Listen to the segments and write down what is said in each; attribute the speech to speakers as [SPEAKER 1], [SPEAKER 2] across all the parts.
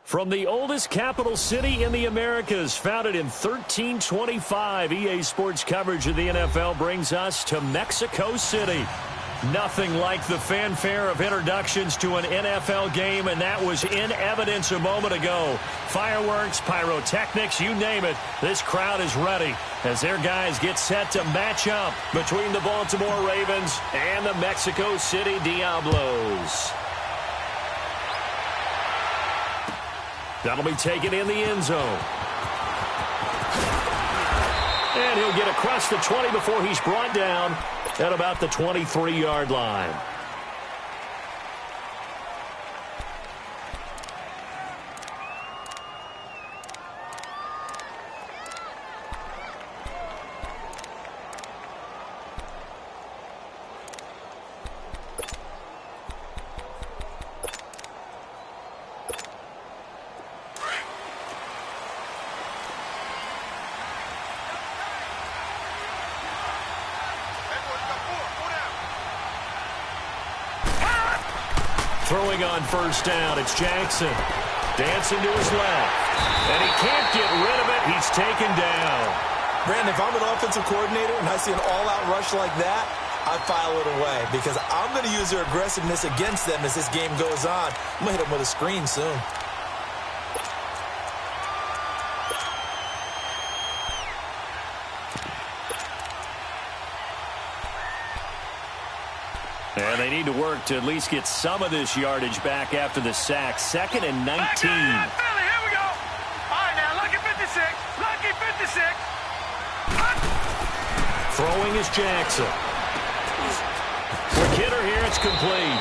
[SPEAKER 1] From the oldest capital city in the Americas, founded in 1325, EA Sports coverage of the NFL brings us to Mexico City. Nothing like the fanfare of introductions to an NFL game, and that was in evidence a moment ago. Fireworks, pyrotechnics, you name it, this crowd is ready as their guys get set to match up between the Baltimore Ravens and the Mexico City Diablos. That'll be taken in the end zone. And he'll get across the 20 before he's brought down at about the 23-yard line. Throwing on first down, it's Jackson. Dancing to his left. And he can't get rid of it. He's taken down.
[SPEAKER 2] Brandon, if I'm an offensive coordinator and I see an all-out rush like that, I file it away because I'm going to use their aggressiveness against them as this game goes on. I'm going to hit them with a screen soon.
[SPEAKER 1] And they need to work to at least get some of this yardage back after the sack. 2nd and 19.
[SPEAKER 3] Here we go. All right, now, lucky 56. Lucky 56.
[SPEAKER 1] Throwing is Jackson. For Kidder here, it's complete.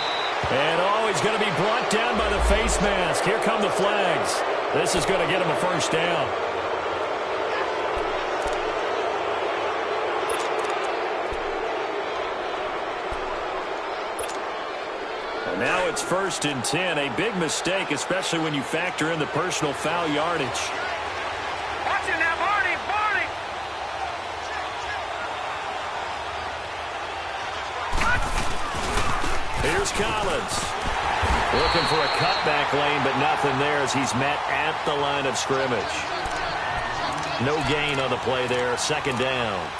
[SPEAKER 1] And, he's going to be brought down by the face mask. Here come the flags. This is going to get him a first down. Now it's 1st and 10. A big mistake, especially when you factor in the personal foul yardage.
[SPEAKER 3] Watch it now, Barney. Barney.
[SPEAKER 1] Here's Collins. Looking for a cutback lane, but nothing there as he's met at the line of scrimmage. No gain on the play there. 2nd down.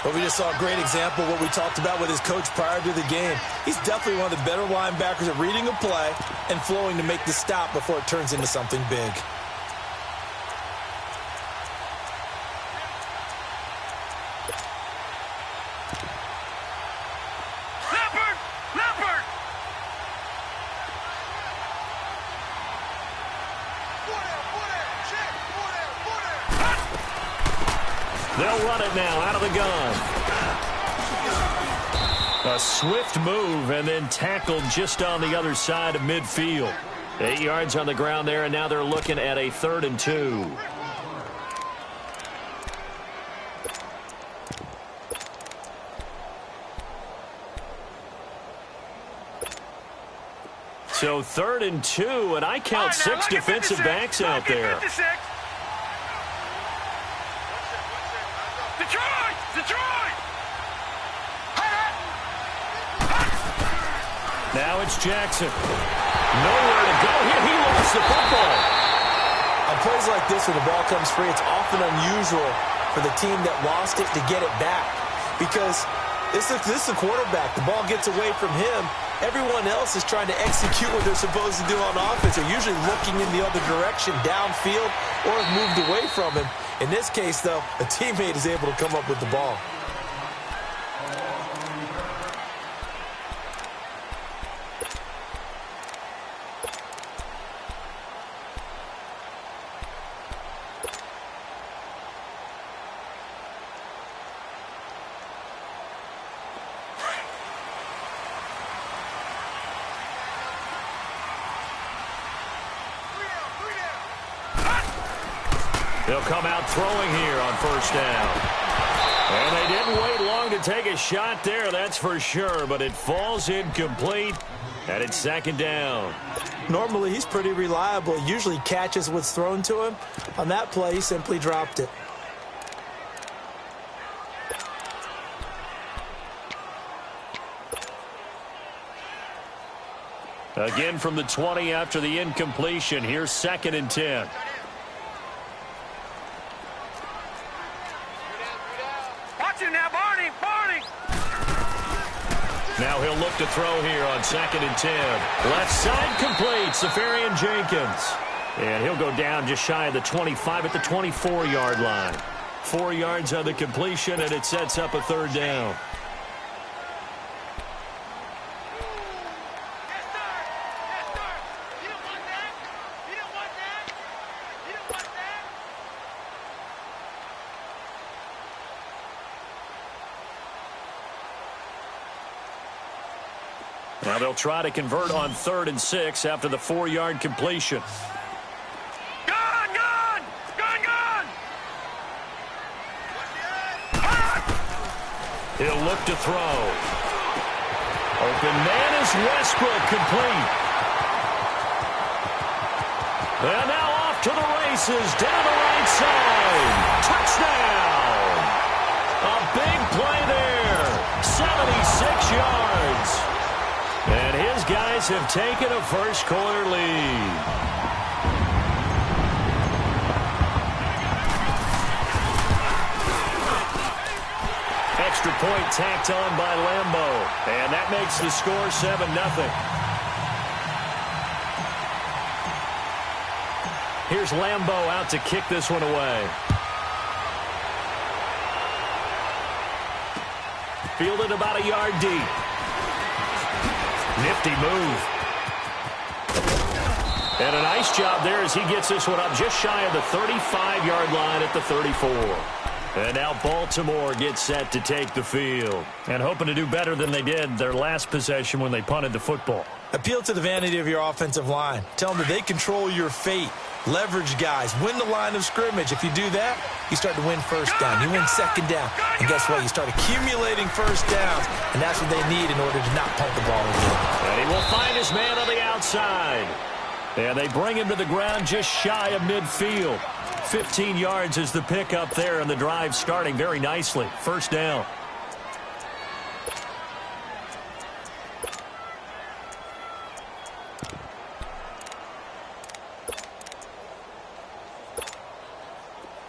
[SPEAKER 2] But we just saw a great example of what we talked about with his coach prior to the game. He's definitely one of the better linebackers at reading a play and flowing to make the stop before it turns into something big.
[SPEAKER 3] Leopard! Leopard!
[SPEAKER 1] They'll run it now out of the gun. A swift move and then tackled just on the other side of midfield. 8 yards on the ground there, and now they're looking at a 3rd and 2. So 3rd and 2, and I count 6 defensive backs out there. Now it's Jackson. Nowhere to go. He lost the football.
[SPEAKER 2] On plays like this where the ball comes free, it's often unusual for the team that lost it to get it back. Because this is the quarterback. The ball gets away from him. Everyone else is trying to execute what they're supposed to do on offense. They're usually looking in the other direction, downfield, or have moved away from him. In this case, though, a teammate is able to come up with the ball.
[SPEAKER 1] They'll come out throwing here on 1st down. And they didn't wait long to take a shot there, that's for sure. But it falls incomplete, and it's 2nd down.
[SPEAKER 2] Normally, he's pretty reliable. He usually catches what's thrown to him. On that play, he simply dropped it.
[SPEAKER 1] Again from the 20 after the incompletion. Here's 2nd and 10.
[SPEAKER 3] Watch him now, Barney. Barney.
[SPEAKER 1] Now he'll look to throw here on 2nd and 10. Left side complete. Safarian Jenkins. And he'll go down just shy of the 25 at the 24-yard line. 4 yards on the completion, and it sets up a 3rd down. Now they'll try to convert on 3rd and 6 after the 4-yard completion.
[SPEAKER 3] Gun, gun! Gun, gun!
[SPEAKER 1] He'll look to throw. Open man is Westbrook, complete. And now off to the races, down the right side. Touchdown! A big play there. 76 yards. And his guys have taken a first-quarter lead. Extra point tacked on by Lambeau. And that makes the score 7-0. Here's Lambeau out to kick this one away. Fielded about a yard deep. Nifty move. And a nice job there as he gets this one up just shy of the 35-yard line at the 34. And now Baltimore gets set to take the field. And hoping to do better than they did their last possession when they punted the football.
[SPEAKER 2] Appeal to the vanity of your offensive line. Tell them that they control your fate. Leverage guys. Win the line of scrimmage. If you do that, you start to win first down. You win 2nd down. And guess what? You start accumulating first downs. And that's what they need in order to not punt the ball again.
[SPEAKER 1] And he will find his man on the outside. And they bring him to the ground just shy of midfield. 15 yards is the pickup there, and the drive starting very nicely. First down.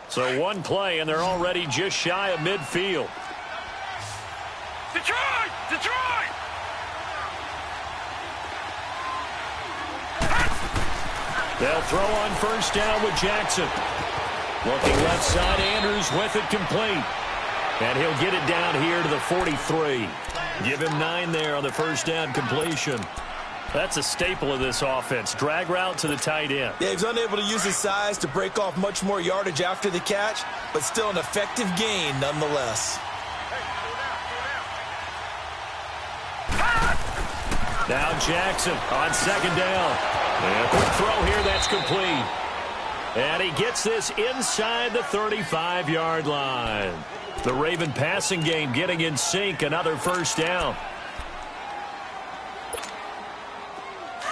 [SPEAKER 1] So one play, and they're already just shy of midfield.
[SPEAKER 3] Detroit! Detroit!
[SPEAKER 1] They'll throw on first down with Jackson. Looking left side, Andrews with it complete. And he'll get it down here to the 43. Give him 9 there on the first down completion. That's a staple of this offense. Drag route to the tight end.
[SPEAKER 2] Yeah, he's unable to use his size to break off much more yardage after the catch, but still an effective gain nonetheless.
[SPEAKER 1] Now Jackson on 2nd down. And a quick throw here, that's complete. And he gets this inside the 35-yard line. The Raven passing game getting in sync, another first down.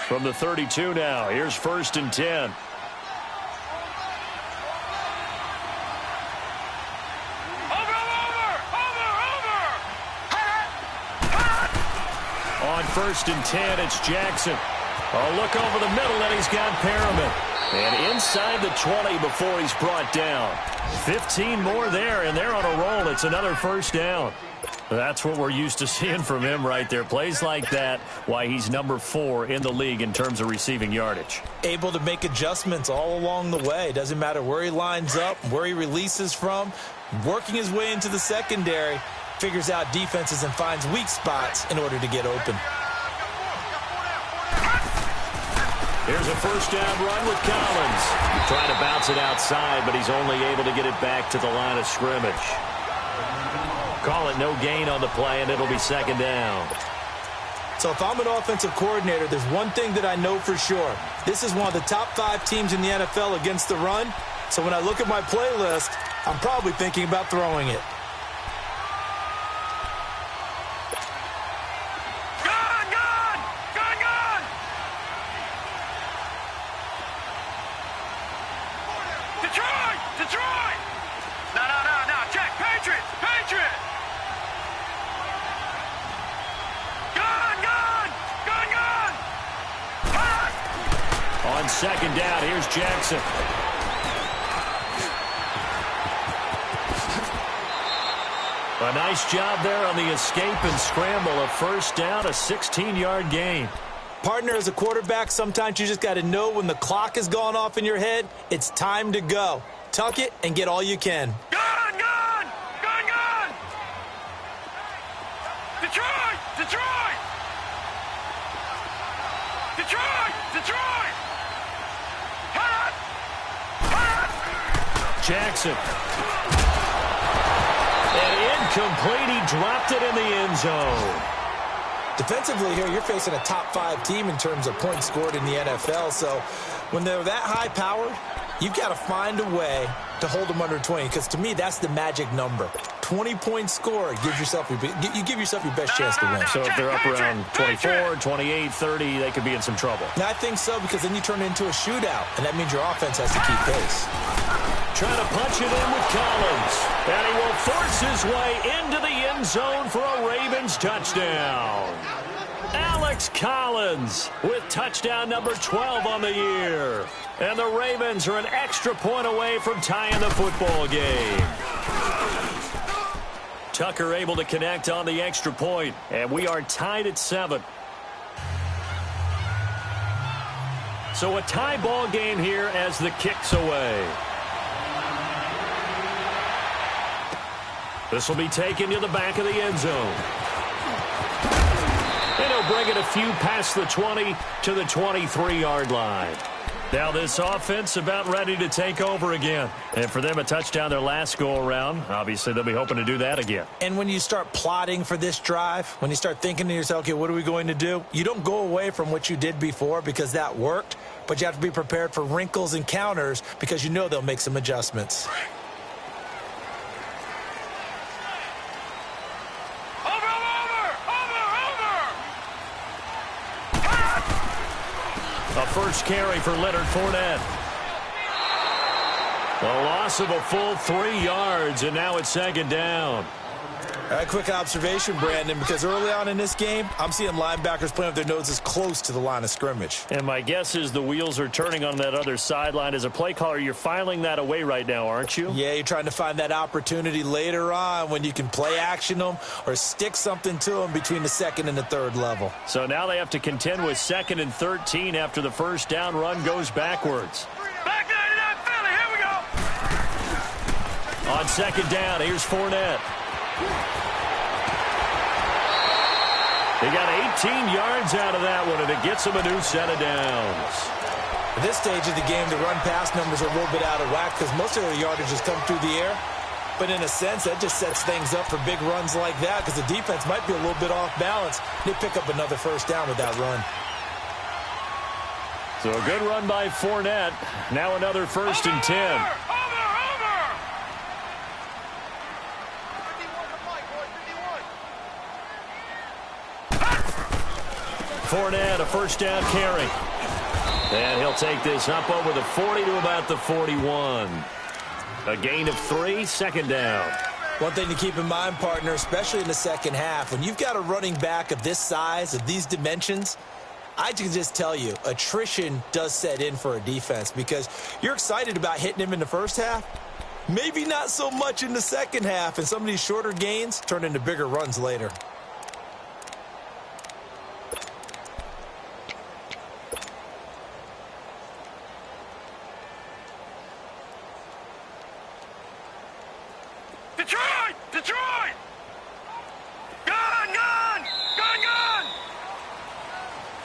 [SPEAKER 1] From the 32 now, here's 1st and 10. On 1st and 10, it's Jackson. A look over the middle, and he's got Perriman. And inside the 20 before he's brought down. 15 more there, and they're on a roll. It's another first down. That's what we're used to seeing from him right there. Plays like that, why he's number 4 in the league in terms of receiving yardage.
[SPEAKER 2] Able to make adjustments all along the way. Doesn't matter where he lines up, where he releases from. Working his way into the secondary, figures out defenses and finds weak spots in order to get open.
[SPEAKER 1] Here's a first down run with Collins. Trying to bounce it outside, but he's only able to get it back to the line of scrimmage. Call it no gain on the play, and it'll be 2nd down.
[SPEAKER 2] So if I'm an offensive coordinator, there's one thing that I know for sure. This is one of the top 5 teams in the NFL against the run. So when I look at my playlist, I'm probably thinking about throwing it.
[SPEAKER 1] On second down, here's Jackson. A nice job there on the escape and scramble. A first down, a 16-yard gain.
[SPEAKER 2] Partner, as a quarterback, sometimes you just got to know when the clock has gone off in your head, it's time to go. Tuck it and get all you can.
[SPEAKER 3] Gun! Gun! Gun! Gun! Detroit! Detroit! Detroit! Detroit! Hot! Hot!
[SPEAKER 1] Jackson. And incomplete. He dropped it in the end zone.
[SPEAKER 2] Defensively here, you're facing a top-5 team in terms of points scored in the NFL. So when they're that high-powered, you've got to find a way to hold them under 20. Because to me, that's the magic number. 20 points scored. You give yourself your best chance to win.
[SPEAKER 1] So if they're up around 24, 28, 30, they could be in some trouble.
[SPEAKER 2] Now, I think so, because then you turn it into a shootout, and that means your offense has to keep pace.
[SPEAKER 1] Trying to punch it in with Collins. And he will force his way into the end zone for a Ravens touchdown. Alex Collins with touchdown number 12 on the year. And the Ravens are an extra point away from tying the football game. Tucker able to connect on the extra point, and we are tied at 7. So a tie ball game here as the kick's away. This will be taken to the back of the end zone. And he'll bring it a few past the 20 to the 23-yard line. Now this offense about ready to take over again. And for them, a touchdown their last go-around. Obviously, they'll be hoping to do that again.
[SPEAKER 2] And when you start plotting for this drive, when you start thinking to yourself, okay, what are we going to do? You don't go away from what you did before because that worked, but you have to be prepared for wrinkles and counters because you know they'll make some adjustments.
[SPEAKER 1] A first carry for Leonard Fournette. A loss of a full 3 yards, and now it's second down.
[SPEAKER 2] All right, quick observation, Brandon, because early on in this game, I'm seeing linebackers playing with their noses close to the line of scrimmage.
[SPEAKER 1] And my guess is the wheels are turning on that other sideline. As a play caller, you're filing that away right now, aren't you?
[SPEAKER 2] Yeah, you're trying to find that opportunity later on when you can play action them or stick something to them between the second and the third level.
[SPEAKER 1] So now they have to contend with 2nd and 13 after the first down run goes backwards.
[SPEAKER 3] Back 99 Philly, here we go.
[SPEAKER 1] On second down, here's Fournette. They got 18 yards out of that one, and it gets them a new set of downs.
[SPEAKER 2] At this stage of the game, the run-pass numbers are a little bit out of whack because most of their yardage has come through the air. But in a sense, that just sets things up for big runs like that because the defense might be a little bit off balance. They pick up another first down with that run.
[SPEAKER 1] So a good run by Fournette. Now another 1st and 10. Fournette, a first down carry. And he'll take this up over the 40 to about the 41. A gain of 3, second down.
[SPEAKER 2] One thing to keep in mind, partner, especially in the second half, when you've got a running back of this size, of these dimensions, I can just tell you, attrition does set in for a defense because you're excited about hitting him in the first half. Maybe not so much in the second half, and some of these shorter gains turn into bigger runs later.
[SPEAKER 3] Detroit! Detroit! Gun! Gun! Gun! Gun!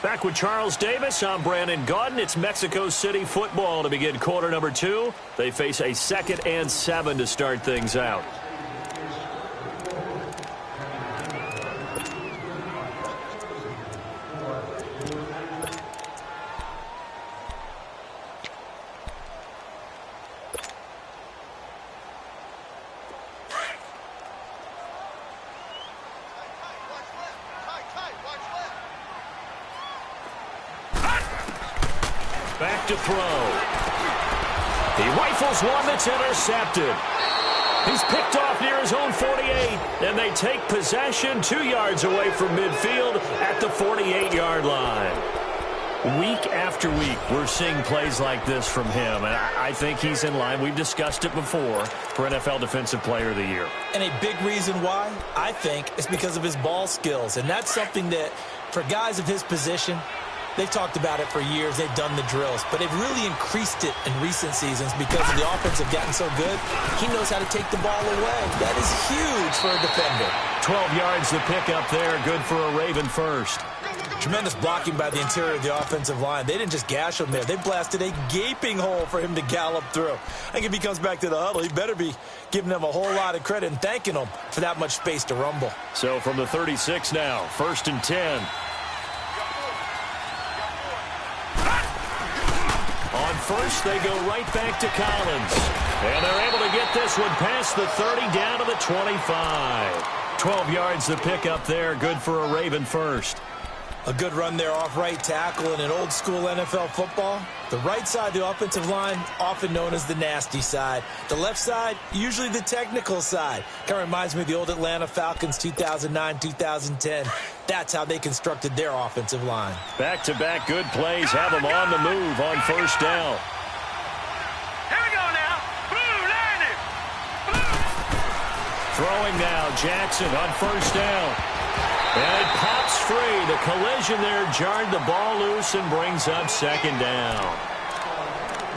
[SPEAKER 1] Back with Charles Davis, I'm Brandon Gaudin. It's Mexico City football to begin quarter number 2. They face a 2nd and 7 to start things out. Back to throw. He rifles one that's intercepted. He's picked off near his own 48, and they take possession 2 yards away from midfield at the 48-yard line. Week after week, we're seeing plays like this from him, and I think he's in line. We've discussed it before for NFL Defensive Player of the Year.
[SPEAKER 2] And a big reason why, I think, is because of his ball skills. And that's something that, for guys of his position, they've talked about it for years. They've done the drills. But they've really increased it in recent seasons because the offense have gotten so good. He knows how to take the ball away. That is huge for a defender.
[SPEAKER 1] 12 yards the pickup there. Good for a Raven first.
[SPEAKER 2] Tremendous blocking by the interior of the offensive line. They didn't just gash him there. They blasted a gaping hole for him to gallop through. I think if he comes back to the huddle, he better be giving them a whole lot of credit and thanking them for that much space to rumble.
[SPEAKER 1] So from the 36 now, 1st and 10. On first, they go right back to Collins. And they're able to get this one past the 30 down to the 25. 12 yards the pickup there. Good for a Raven first.
[SPEAKER 2] A good run there off right tackle in an old-school NFL football. The right side of the offensive line, often known as the nasty side. The left side, usually the technical side. Kind of reminds me of the old Atlanta Falcons 2009-2010. That's how they constructed their offensive line.
[SPEAKER 1] Back-to-back good plays have them on the move on first down.
[SPEAKER 3] Here we go now. Blue, landed. Blue.
[SPEAKER 1] Throwing now, Jackson on first down. And it pops free. The collision there jarred the ball loose and brings up second down.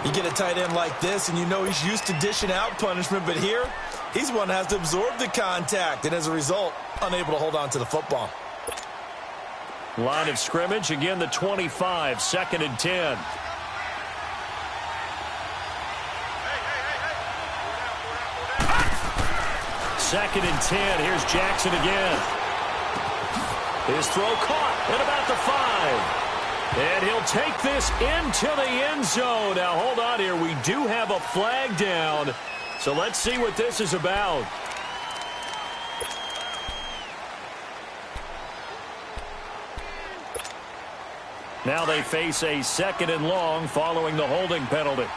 [SPEAKER 2] You get a tight end like this, and you know he's used to dishing out punishment, but here, he's one that has to absorb the contact, and as a result, unable to hold on to the football.
[SPEAKER 1] Line of scrimmage, again the 25, 2nd and 10. Second and 10, here's Jackson again. His throw caught at about the 5. And he'll take this into the end zone. Now, hold on here. We do have a flag down. So let's see what this is about. Now they face a 2nd and long following the holding penalty.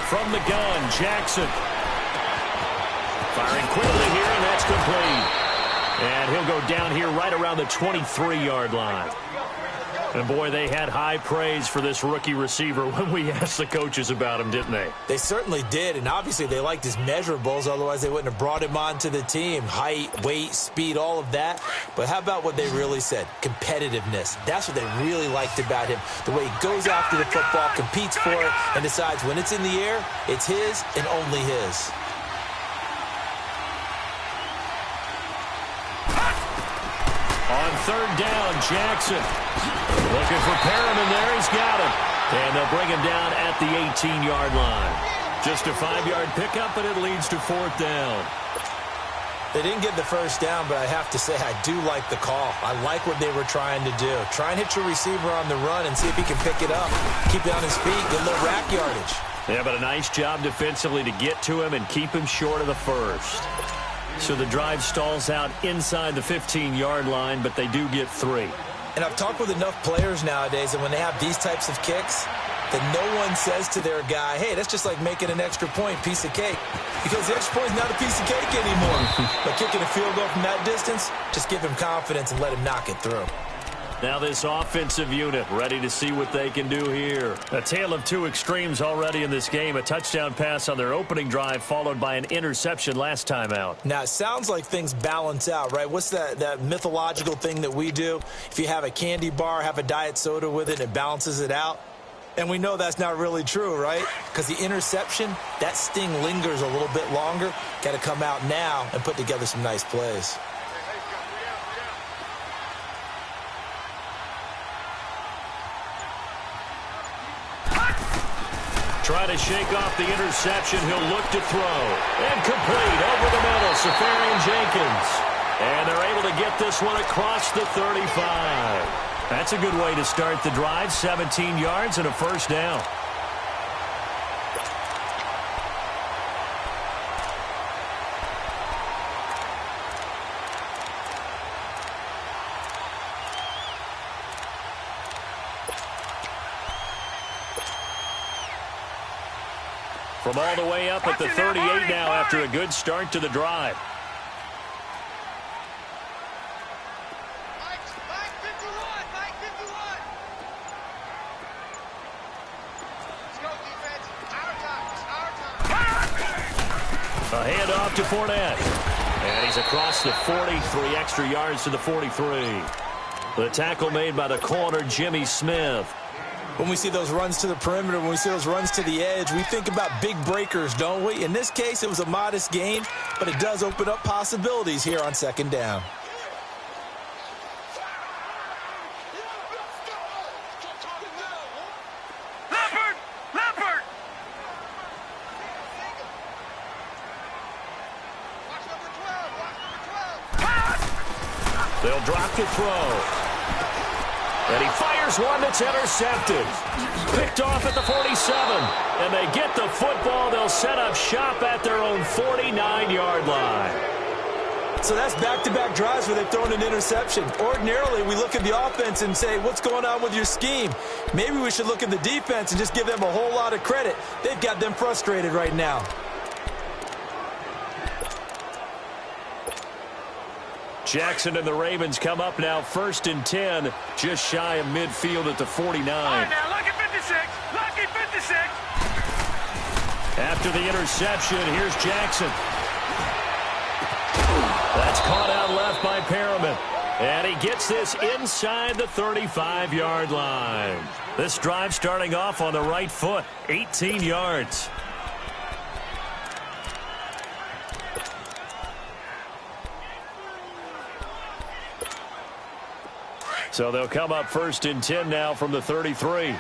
[SPEAKER 1] From the gun, Jackson. Firing quickly here, and that's complete. And he'll go down here right around the 23-yard line. And, boy, they had high praise for this rookie receiver when we asked the coaches about him, didn't they?
[SPEAKER 2] They certainly did, and obviously they liked his measurables. Otherwise, they wouldn't have brought him onto the team. Height, weight, speed, all of that. But how about what they really said? Competitiveness. That's what they really liked about him. The way he goes after the football, competes for it, and decides when it's in the air, it's his and only his.
[SPEAKER 1] On 3rd down, Jackson. Looking for Perriman there. He's got him. And they'll bring him down at the 18-yard line. Just a 5-yard pickup, but it leads to 4th down.
[SPEAKER 2] They didn't get the first down, but I have to say I do like the call. I like what they were trying to do. Try and hit your receiver on the run and see if he can pick it up. Keep it on his feet, get a little rack yardage.
[SPEAKER 1] Yeah, but a nice job defensively to get to him and keep him short of the first. So the drive stalls out inside the 15-yard line, but they do get 3.
[SPEAKER 2] And I've talked with enough players nowadays, and when they have these types of kicks, that no one says to their guy, hey, that's just like making an extra point, piece of cake. Because the extra point is not a piece of cake anymore. But kicking a field goal from that distance, just give him confidence and let him knock it through.
[SPEAKER 1] Now this offensive unit ready to see what they can do here. A tale of two extremes already in this game. A touchdown pass on their opening drive followed by an interception last time out.
[SPEAKER 2] Now, it sounds like things balance out, right? What's that mythological thing that we do? If you have a candy bar, have a diet soda with it, and it balances it out. And we know that's not really true, right? Because the interception, that sting lingers a little bit longer. Got to come out now and put together some nice plays.
[SPEAKER 1] Try to shake off the interception. He'll look to throw. And complete over the middle. Safarian-Jenkins. And they're able to get this one across the 35. That's a good way to start the drive. 17 yards and a first down. From all the way up at the 38 now after a good start to the drive. A handoff to Fournette. And he's across the 43 extra yards to the 43. The tackle made by the corner, Jimmy Smith.
[SPEAKER 2] When we see those runs to the perimeter, when we see those runs to the edge, we think about big breakers, don't we? In this case, it was a modest gain, but it does open up possibilities here on second down.
[SPEAKER 1] They'll drop to throw. And he fires one that's intercepted. Picked off at the 47. And they get the football. They'll set up shop at their own 49-yard line.
[SPEAKER 2] So that's back-to-back drives where they've thrown an interception. Ordinarily, we look at the offense and say, what's going on with your scheme? Maybe we should look at the defense and just give them a whole lot of credit. They've got them frustrated right now.
[SPEAKER 1] Jackson and the Ravens come up now 1st and 10, just shy of midfield at the 49.
[SPEAKER 3] All right, now, lucky 56. Lucky 56.
[SPEAKER 1] After the interception, here's Jackson. That's caught out left by Perriman. And he gets this inside the 35-yard line. This drive starting off on the right foot, 18 yards. So they'll come up 1st and 10 now from the 33.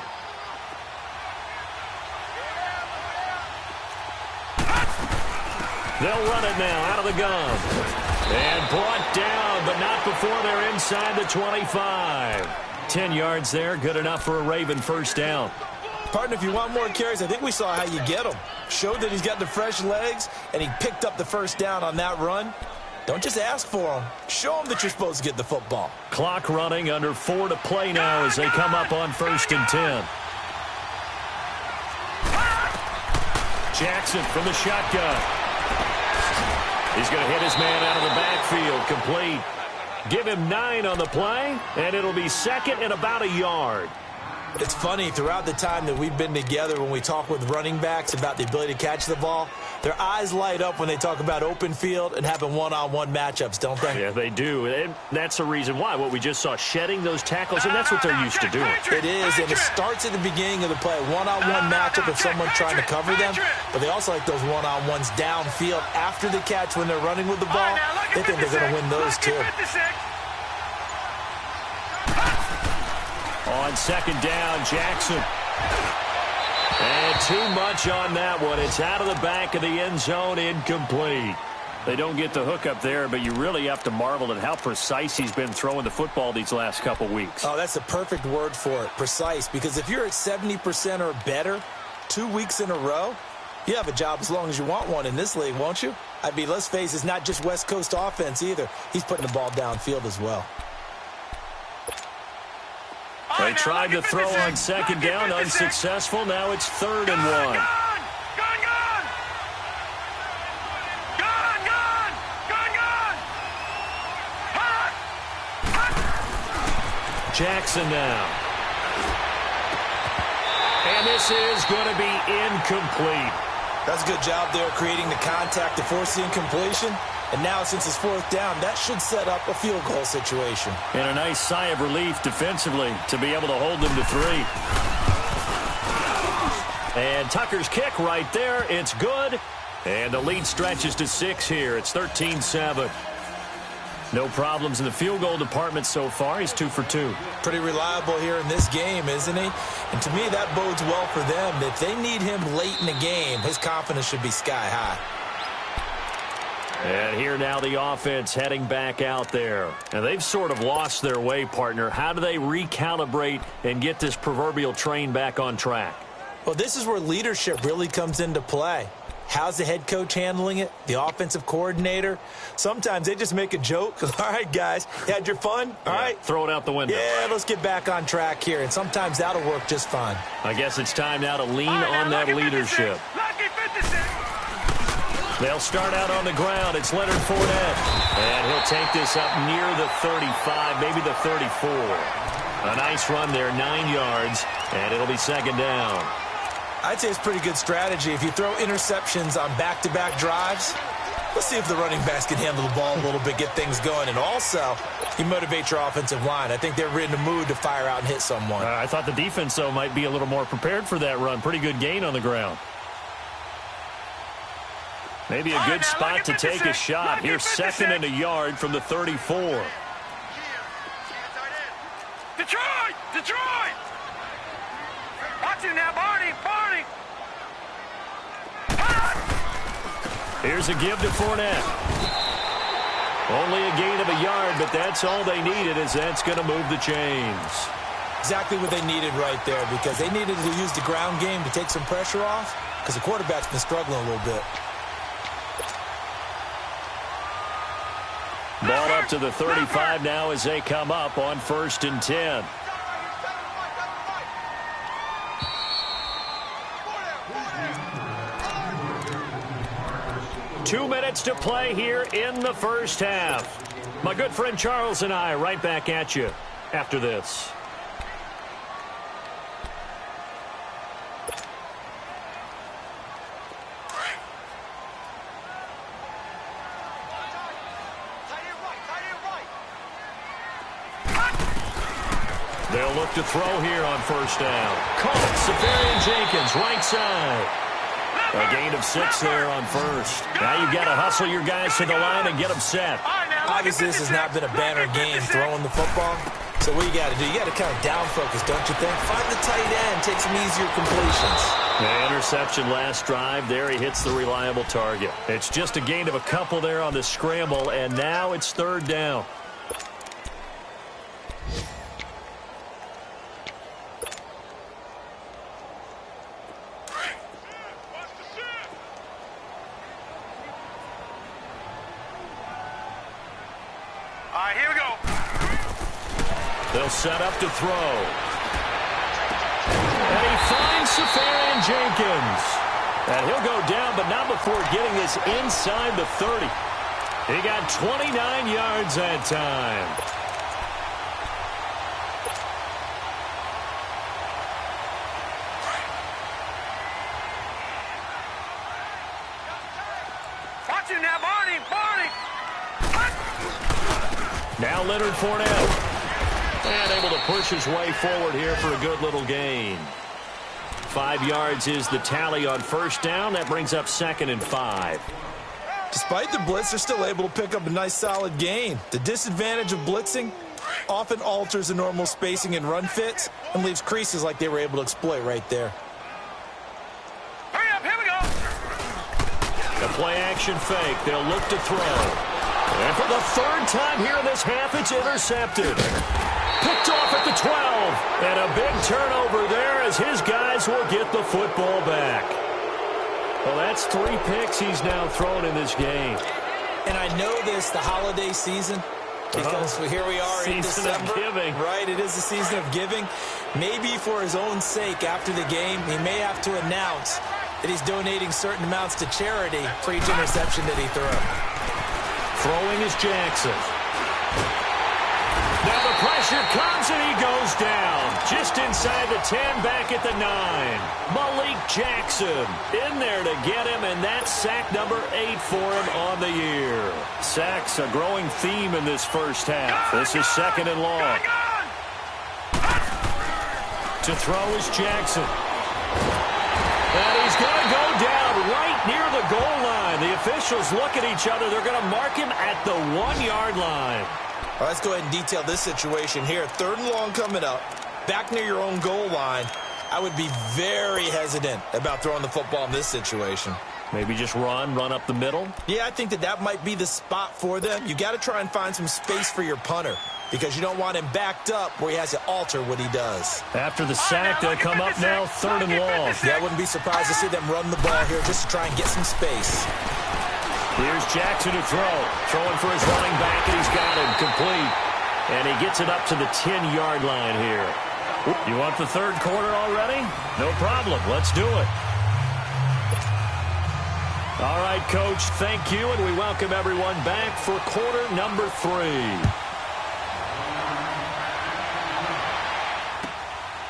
[SPEAKER 1] They'll run it now out of the gun. And brought down, but not before they're inside the 25. 10 yards there, good enough for a Raven first down.
[SPEAKER 2] Partner, if you want more carries, I think we saw how you get him. Showed that he's got the fresh legs, and he picked up the first down on that run. Don't just ask for him. Show him that you're supposed to get the football.
[SPEAKER 1] Clock running, under 4 to play now as they come up on 1st and 10. Jackson from the shotgun. He's going to hit his man out of the backfield, complete. Give him 9 on the play, and it'll be second and about a yard.
[SPEAKER 2] It's funny, throughout the time that we've been together, when we talk with running backs about the ability to catch the ball, their eyes light up when they talk about open field and having one-on-one matchups, don't they?
[SPEAKER 1] Yeah, they do. And that's the reason why. What we just saw, shedding those tackles, and that's what they're used to doing.
[SPEAKER 2] It is, and it starts at the beginning of the play. One-on-one matchup if someone's trying to cover them, but they also like those one-on-ones downfield after the catch when they're running with the ball. They think they're going to win those too.
[SPEAKER 1] On second down, Jackson. And too much on that one. It's out of the back of the end zone, incomplete. They don't get the hook up there, but you really have to marvel at how precise he's been throwing the football these last couple weeks.
[SPEAKER 2] Oh, that's the perfect word for it, precise, because if you're at 70% or better 2 weeks in a row, you have a job as long as you want one in this league, won't you? I mean, let's face it, it's not just West Coast offense either. He's putting the ball downfield as well.
[SPEAKER 1] They tried to throw on second down, unsuccessful. Now it's 3rd and 1. Jackson now. And this is going to be incomplete.
[SPEAKER 2] That's a good job there creating the contact to force the incompletion. And now, since it's 4th down, that should set up a field goal situation.
[SPEAKER 1] And a nice sigh of relief defensively to be able to hold them to 3. And Tucker's kick right there. It's good. And the lead stretches to 6 here. It's 13-7. No problems in the field goal department so far. He's 2 for 2.
[SPEAKER 2] Pretty reliable here in this game, isn't he? And to me, that bodes well for them. If they need him late in the game, his confidence should be sky high.
[SPEAKER 1] And here now the offense heading back out there. And they've sort of lost their way, partner. How do they recalibrate and get this proverbial train back on track?
[SPEAKER 2] Well, this is where leadership really comes into play. How's the head coach handling it? The offensive coordinator? Sometimes they just make a joke. All right, guys, you had your fun? All right.
[SPEAKER 1] Throw it out the window.
[SPEAKER 2] Yeah, let's get back on track here. And sometimes that'll work just fine.
[SPEAKER 1] I guess it's time now to lean on that leadership. They'll start out on the ground. It's Leonard Fournette. And he'll take this up near the 35, maybe the 34. A nice run there, 9 yards, and it'll be second down.
[SPEAKER 2] I'd say it's pretty good strategy. If you throw interceptions on back-to-back drives, let's see if the running backs can handle the ball a little bit, get things going. And also, you motivate your offensive line. I think they're in the mood to fire out and hit someone.
[SPEAKER 1] I thought the defense, though, might be a little more prepared for that run. Pretty good gain on the ground. Maybe a good spot to take a shot. Here's second and a yard from the 34.
[SPEAKER 3] Detroit! Detroit! Watch him now, Barney! Barney!
[SPEAKER 1] Here's a give to Fournette. Only a gain of a yard, but that's all they needed, as that's going to move the chains.
[SPEAKER 2] Exactly what they needed right there, because they needed to use the ground game to take some pressure off, because the quarterback's been struggling a little bit.
[SPEAKER 1] Ball up to the 35 now as they come up on 1st and 10. Two minutes to play here in the first half. My good friend Charles and I right back at you after this. They'll look to throw here on 1st down. Caught. Safarian Jenkins, right side. A gain of 6 there on 1st. Now you've got to hustle your guys to the line and get them set.
[SPEAKER 2] Obviously, this has not been a banner game throwing the football. So what you got to do, you got to kind of down focus, don't you think? Find the tight end, take some easier completions.
[SPEAKER 1] The interception last drive. There he hits the reliable target. It's just a gain of a couple there on the scramble, and now it's 3rd down.
[SPEAKER 3] Here we go.
[SPEAKER 1] They'll set up to throw. And he finds Safarian Jenkins. And he'll go down, but not before getting this inside the 30. He got 29 yards that time.
[SPEAKER 3] Watch him now, Barney. Barney.
[SPEAKER 1] Now Leonard Fournette. And able to push his way forward here for a good little gain. 5 yards is the tally on 1st down. That brings up 2nd and 5.
[SPEAKER 2] Despite the blitz, they're still able to pick up a nice solid gain. The disadvantage of blitzing often alters the normal spacing and run fits and leaves creases like they were able to exploit right there.
[SPEAKER 3] Hurry up, here we go.
[SPEAKER 1] The play action fake. They'll look to throw. And for the 3rd time here in this half, it's intercepted. Picked off at the 12. And a big turnover there as his guys will get the football back. Well, that's 3 picks he's now thrown in this game.
[SPEAKER 2] And I know this, the holiday season, because here we are in December.
[SPEAKER 1] Season of giving.
[SPEAKER 2] Right, it is the season of giving. Maybe for his own sake after the game, he may have to announce that he's donating certain amounts to charity for each interception that he threw.
[SPEAKER 1] Throwing is Jackson. Now the pressure comes and he goes down. Just inside the 10, back at the 9. Malik Jackson in there to get him, and that's sack number 8 for him on the year. Sacks a growing theme in this first half. This is 2nd and long. To throw is Jackson. And he's going to go down right near the goal line. The officials look at each other. They're going to mark him at the 1-yard line.
[SPEAKER 2] Well, let's go ahead and detail this situation here. 3rd and long coming up, back near your own goal line. I would be very hesitant about throwing the football in this situation.
[SPEAKER 1] Maybe just run up the middle?
[SPEAKER 2] Yeah, I think that might be the spot for them. You got to try and find some space for your punter, because you don't want him backed up where he has to alter what he does.
[SPEAKER 1] After the sack, they'll come up now 3rd and long.
[SPEAKER 2] Yeah, I wouldn't be surprised to see them run the ball here just to try and get some space.
[SPEAKER 1] Here's Jackson to throw. Throwing for his running back, and he's got him complete. And he gets it up to the 10-yard line here. You want the 3rd quarter already? No problem. Let's do it. All right, Coach, thank you, and we welcome everyone back for quarter number 3.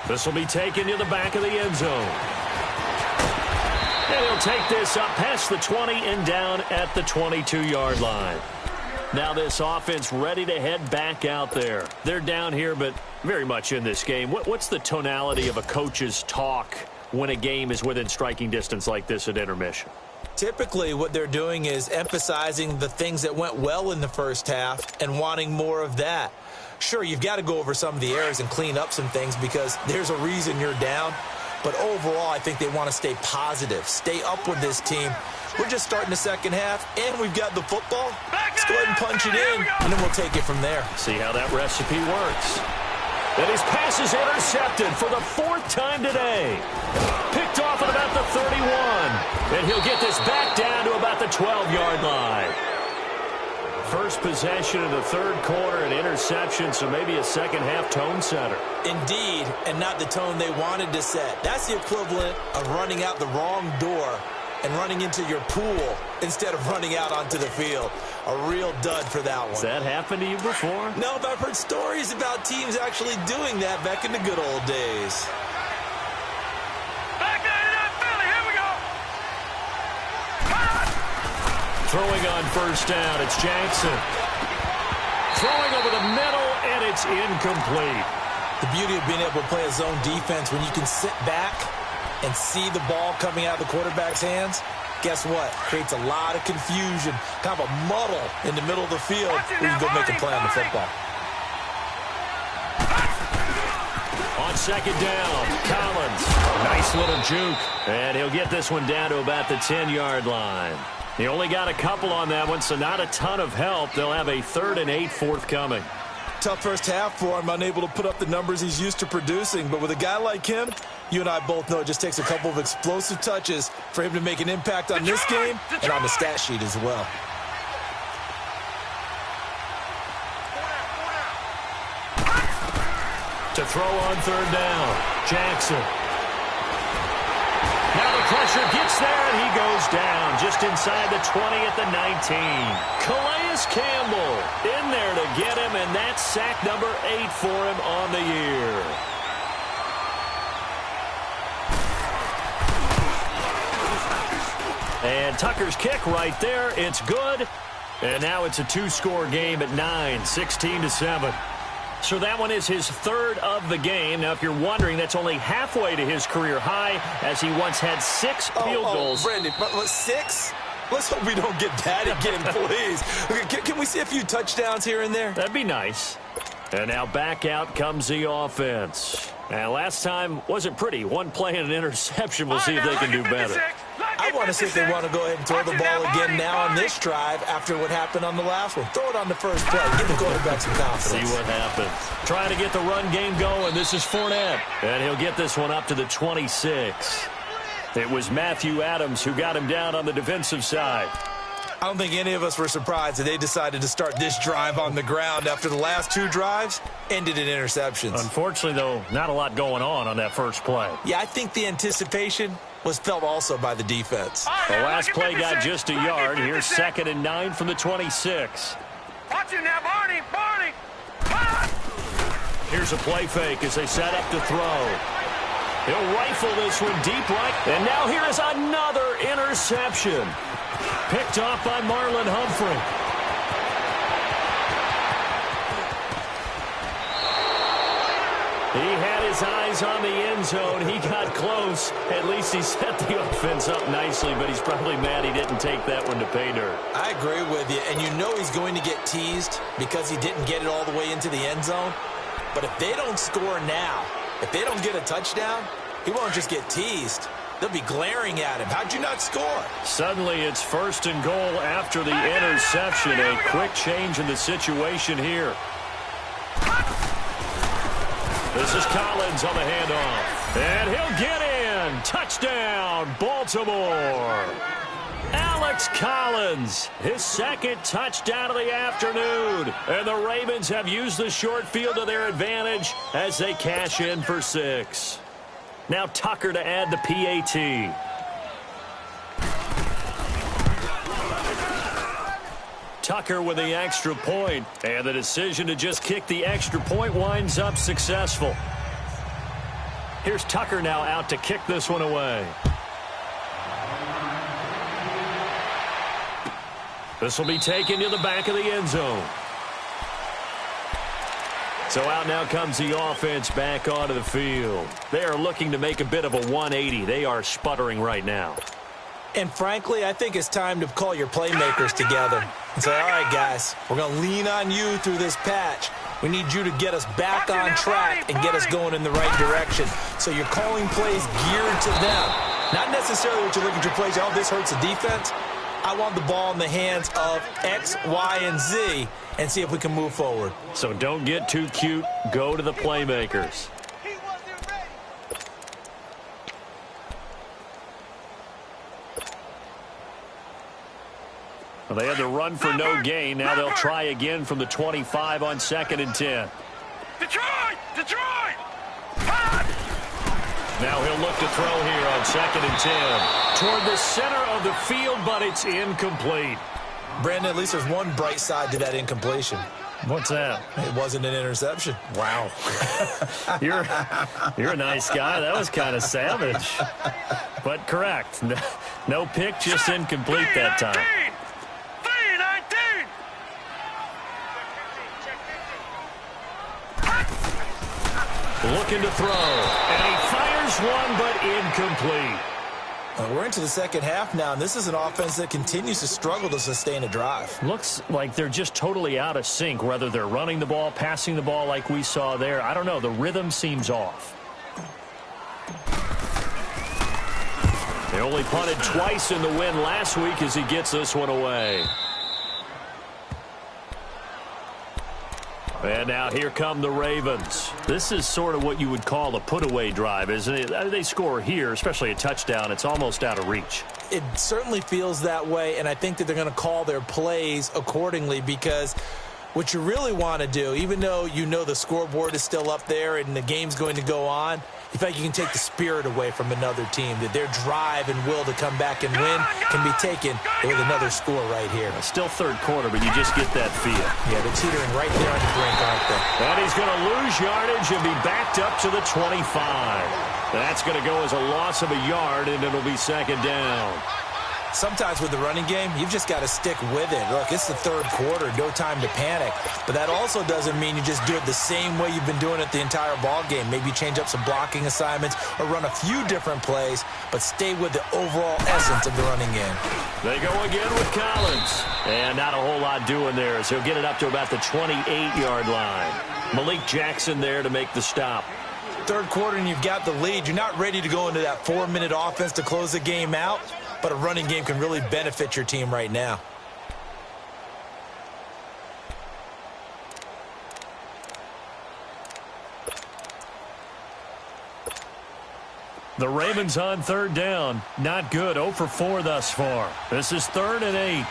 [SPEAKER 1] This will be taken to the back of the end zone. And he'll take this up past the 20 and down at the 22-yard line. Now this offense ready to head back out there. They're down here, but very much in this game. What's the tonality of a coach's talk when a game is within striking distance like this at intermission?
[SPEAKER 2] Typically, what they're doing is emphasizing the things that went well in the first half and wanting more of that. Sure, you've got to go over some of the errors and clean up some things because there's a reason you're down. But overall, I think they want to stay positive, stay up with this team. We're just starting the second half, and we've got the football. Let's go ahead and punch it in, and then we'll take it from there.
[SPEAKER 1] See how that recipe works. And his pass is intercepted for the 4th time today. Picked off at about the 31. And he'll get this back down to about the 12-yard line. First possession of the third quarter, an interception, so maybe a second-half tone setter.
[SPEAKER 2] Indeed, and not the tone they wanted to set. That's the equivalent of running out the wrong door and running into your pool instead of running out onto the field. A real dud for that one.
[SPEAKER 1] Has that happened to you before?
[SPEAKER 2] No, but I've heard stories about teams actually doing that back in the good old days.
[SPEAKER 3] Back there in Philly. Here we go.
[SPEAKER 1] Throwing on first down, it's Jackson. Throwing over the middle, and it's incomplete.
[SPEAKER 2] The beauty of being able to play a zone defense when you can sit back and see the ball coming out of the quarterback's hands, guess what? Creates a lot of confusion, kind of a muddle in the middle of the field where you can go make a play on the football.
[SPEAKER 1] On second down, Collins. Nice little juke. And he'll get this one down to about the 10-yard line. He only got a couple on that one, so not a ton of help. They'll have a 3rd and 8 forthcoming.
[SPEAKER 2] Tough first half for him, unable to put up the numbers he's used to producing. But with a guy like him, you and I both know it just takes a couple of explosive touches for him to make an impact on this game and on the stat sheet as well.
[SPEAKER 1] To throw on third down, Jackson. Now the pressure gets there, and he goes down just inside the 20 at the 19. Calais Campbell in there to get him, and that's sack number 8 for him on the year. And Tucker's kick right there. It's good. And now it's a 2-score game at 9, 16-7. So that one is his 3rd of the game. Now, if you're wondering, that's only halfway to his career high, as he once had 6 field goals.
[SPEAKER 2] Brandon, but 6? Let's hope we don't get that again, please. Can we see a few touchdowns here and there?
[SPEAKER 1] That'd be nice. And now back out comes the offense. And last time wasn't pretty. One play and an interception. We'll see if they can do better.
[SPEAKER 2] I want to see if they want to go ahead and throw the ball again now on this drive after what happened on the last one. Throw it on the first play. Give the quarterback some confidence.
[SPEAKER 1] See what happens. Trying to get the run game going. This is Fournette. And he'll get this one up to the 26. It was Matthew Adams who got him down on the defensive side.
[SPEAKER 2] I don't think any of us were surprised that they decided to start this drive on the ground after the last 2 drives ended in interceptions.
[SPEAKER 1] Unfortunately, though, not a lot going on that first play.
[SPEAKER 2] Yeah, I think the anticipation was felt also by the defense.
[SPEAKER 1] The last play got just a yard. Here's 2nd and 9 from the 26.
[SPEAKER 3] Watch it now, Barney.
[SPEAKER 1] Here's a play fake as they set up to throw. He'll rifle this one deep right. And now here is another interception. Picked off by Marlon Humphrey. He had his eyes on the end zone. He got close. At least he set the offense up nicely, but he's probably mad he didn't take that one to pay dirt.
[SPEAKER 2] I agree with you, and you know he's going to get teased because he didn't get it all the way into the end zone. But if they don't score now, if they don't get a touchdown, he won't just get teased. They'll be glaring at him. How'd you not score?
[SPEAKER 1] Suddenly it's 1st and goal after the interception. A quick change in the situation here. This is Collins on the handoff. And he'll get in. Touchdown, Baltimore. Alex Collins, his 2nd touchdown of the afternoon. And the Ravens have used the short field to their advantage as they cash in for 6. Now Tucker to add the PAT. Tucker with the extra point. And the decision to just kick the extra point winds up successful. Here's Tucker now out to kick this one away. This will be taken to the back of the end zone. So out now comes the offense back onto the field. They are looking to make a bit of a 180. They are sputtering right now.
[SPEAKER 2] And frankly, I think it's time to call your playmakers together and say, all right, guys, we're going to lean on you through this patch. We need you to get us back on track and get us going in the right direction. So you're calling plays geared to them. Not necessarily what you look at your plays, oh, this hurts the defense. I want the ball in the hands of X, Y, and Z and see if we can move forward.
[SPEAKER 1] So don't get too cute. Go to the playmakers. Well, they had the run for no gain. Now they'll try again from the 25 on 2nd and 10.
[SPEAKER 3] Detroit! Detroit!
[SPEAKER 1] Now he'll look to throw here on 2nd and 10. Toward the center of the field, but it's incomplete.
[SPEAKER 2] Brandon, at least there's one bright side to that incompletion.
[SPEAKER 1] What's that?
[SPEAKER 2] It wasn't an interception.
[SPEAKER 1] Wow. You're a nice guy. That was kind of savage. But correct. No pick, just incomplete that time.
[SPEAKER 3] 3-19!
[SPEAKER 1] Looking to throw. And he fires one, but incomplete.
[SPEAKER 2] We're into the second half now, and this is an offense that continues to struggle to sustain a drive.
[SPEAKER 1] Looks like they're just totally out of sync, whether they're running the ball, passing the ball like we saw there. I don't know. The rhythm seems off. They only punted twice in the win last week as he gets this one away. And now here come the Ravens. This is sort of what you would call a put-away drive, isn't it? They score here, especially a touchdown. It's almost out of reach.
[SPEAKER 2] It certainly feels that way, and I think that they're going to call their plays accordingly because what you really want to do, even though you know the scoreboard is still up there and the game's going to go on, you feel like you can take the spirit away from another team, that their drive and will to come back and win can be taken with another score right here.
[SPEAKER 1] Still third quarter, but you just get that feel.
[SPEAKER 2] Yeah, they're teetering right there on the brink, aren't they?
[SPEAKER 1] And he's going to lose yardage and be backed up to the 25. That's going to go as a loss of a yard, and it'll be 2nd down.
[SPEAKER 2] Sometimes with the running game, you've just got to stick with it. Look, it's the third quarter, no time to panic. But that also doesn't mean you just do it the same way you've been doing it the entire ball game. Maybe change up some blocking assignments or run a few different plays, but stay with the overall essence of the running game. They
[SPEAKER 1] go again with Collins. And not a whole lot doing there, so he'll get it up to about the 28-yard line. Malik Jackson there to make the stop.
[SPEAKER 2] Third quarter and you've got the lead. You're not ready to go into that 4-minute offense to close the game out. But a running game can really benefit your team right now.
[SPEAKER 1] The Ravens on 3rd down. Not good. 0 for 4 thus far. This is 3rd and 8.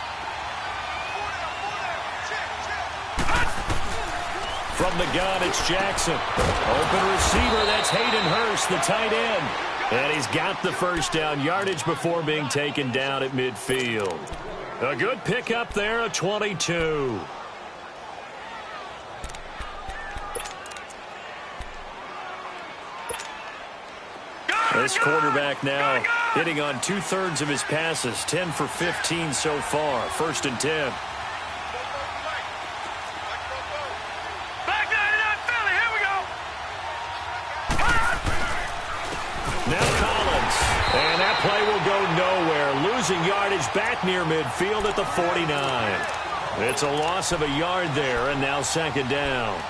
[SPEAKER 1] From the gun, it's Jackson. Open receiver, that's Hayden Hurst, the tight end. And he's got the first down yardage before being taken down at midfield. A good pickup there, a 22. This quarterback now hitting on 2/3 of his passes, 10 for 15 so far. 1st and 10. And that play will go nowhere. Losing yardage back near midfield at the 49. It's a loss of a yard there, and now 2nd down.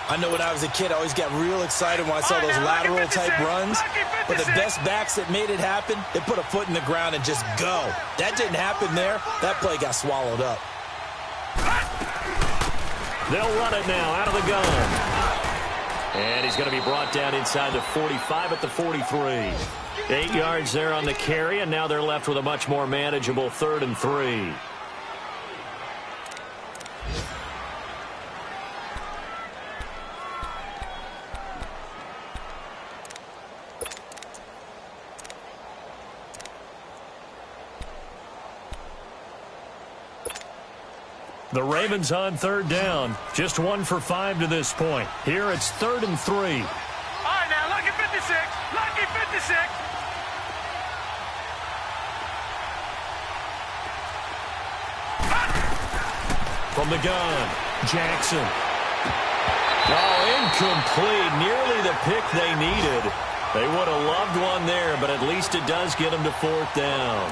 [SPEAKER 2] I know when I was a kid, I always got real excited when I saw those lateral-type runs. But the best backs that made it happen, they put a foot in the ground and just go. That didn't happen there. That play got swallowed up.
[SPEAKER 1] They'll run it now out of the gun. And he's going to be brought down inside the 45 at the 43. 8 yards there on the carry, and now they're left with a much more manageable 3rd and 3. The Ravens on third down. Just 1 for 5 to this point. Here it's 3rd and 3.
[SPEAKER 3] All right, now, lucky 56. Lucky 56.
[SPEAKER 1] From the gun, Jackson. Oh, incomplete. Nearly the pick they needed. They would have loved one there, but at least it does get them to 4th down.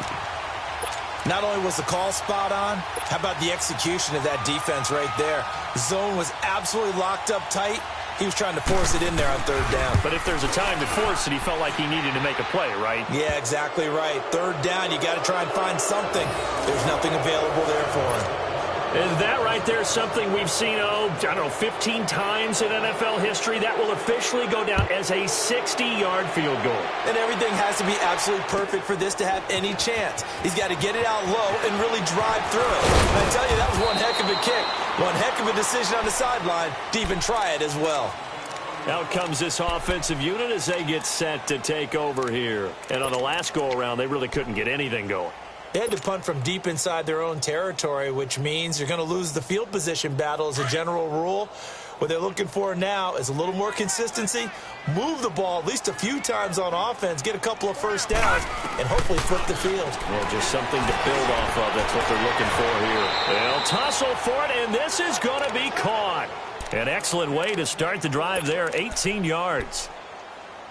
[SPEAKER 2] Not only was the call spot on, how about the execution of that defense right there? The zone was absolutely locked up tight. He was trying to force it in there on 3rd down.
[SPEAKER 1] But if there's a time to force it, he felt like he needed to make a play, right?
[SPEAKER 2] Yeah, exactly right. 3rd down, you got to try and find something. There's nothing available there for him.
[SPEAKER 1] And that right there is something we've seen, 15 times in NFL history. That will officially go down as a 60-yard field goal.
[SPEAKER 2] And everything has to be absolutely perfect for this to have any chance. He's got to get it out low and really drive through it. And I tell you, that was one heck of a kick. One heck of a decision on the sideline to even try it as well.
[SPEAKER 1] Out comes this offensive unit as they get set to take over here. And on the last go-around, they really couldn't get anything going.
[SPEAKER 2] They had to punt from deep inside their own territory, which means you're going to lose the field position battle as a general rule. What they're looking for now is a little more consistency, move the ball at least a few times on offense, get a couple of first downs, and hopefully flip the field.
[SPEAKER 1] Yeah, just something to build off of. That's what they're looking for here. They'll tussle for it, and this is going to be caught. An excellent way to start the drive there, 18 yards.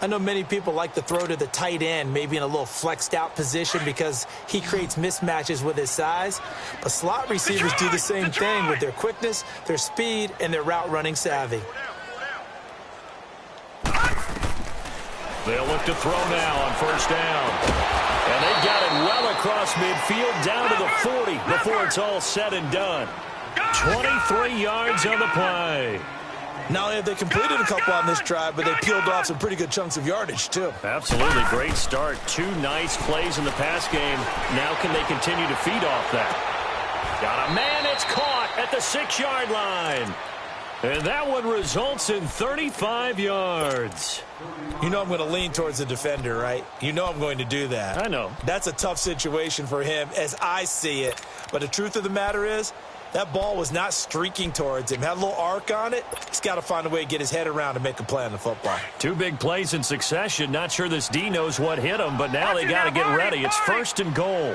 [SPEAKER 2] I know many people like to throw to the tight end, maybe in a little flexed out position because he creates mismatches with his size. But slot receivers do the same thing with their quickness, their speed, and their route running savvy.
[SPEAKER 1] They'll look to throw now on 1st down. And they got it well across midfield down to the 40 before it's all said and done. 23 yards on the play.
[SPEAKER 2] Not only have they completed a couple on this drive, but they peeled off some pretty good chunks of yardage, too.
[SPEAKER 1] Absolutely. Great start. 2 nice plays in the pass game. Now can they continue to feed off that? Got a man. It's caught at the 6-yard line. And that one results in 35 yards.
[SPEAKER 2] You know I'm going to lean towards the defender, right? You know I'm going to do that.
[SPEAKER 1] I know.
[SPEAKER 2] That's a tough situation for him as I see it. But the truth of the matter is, that ball was not streaking towards him. Had a little arc on it. He's got to find a way to get his head around and make a play on the football.
[SPEAKER 1] 2 big plays in succession. Not sure this D knows what hit him, but now they got to get ready. It's 1st and goal.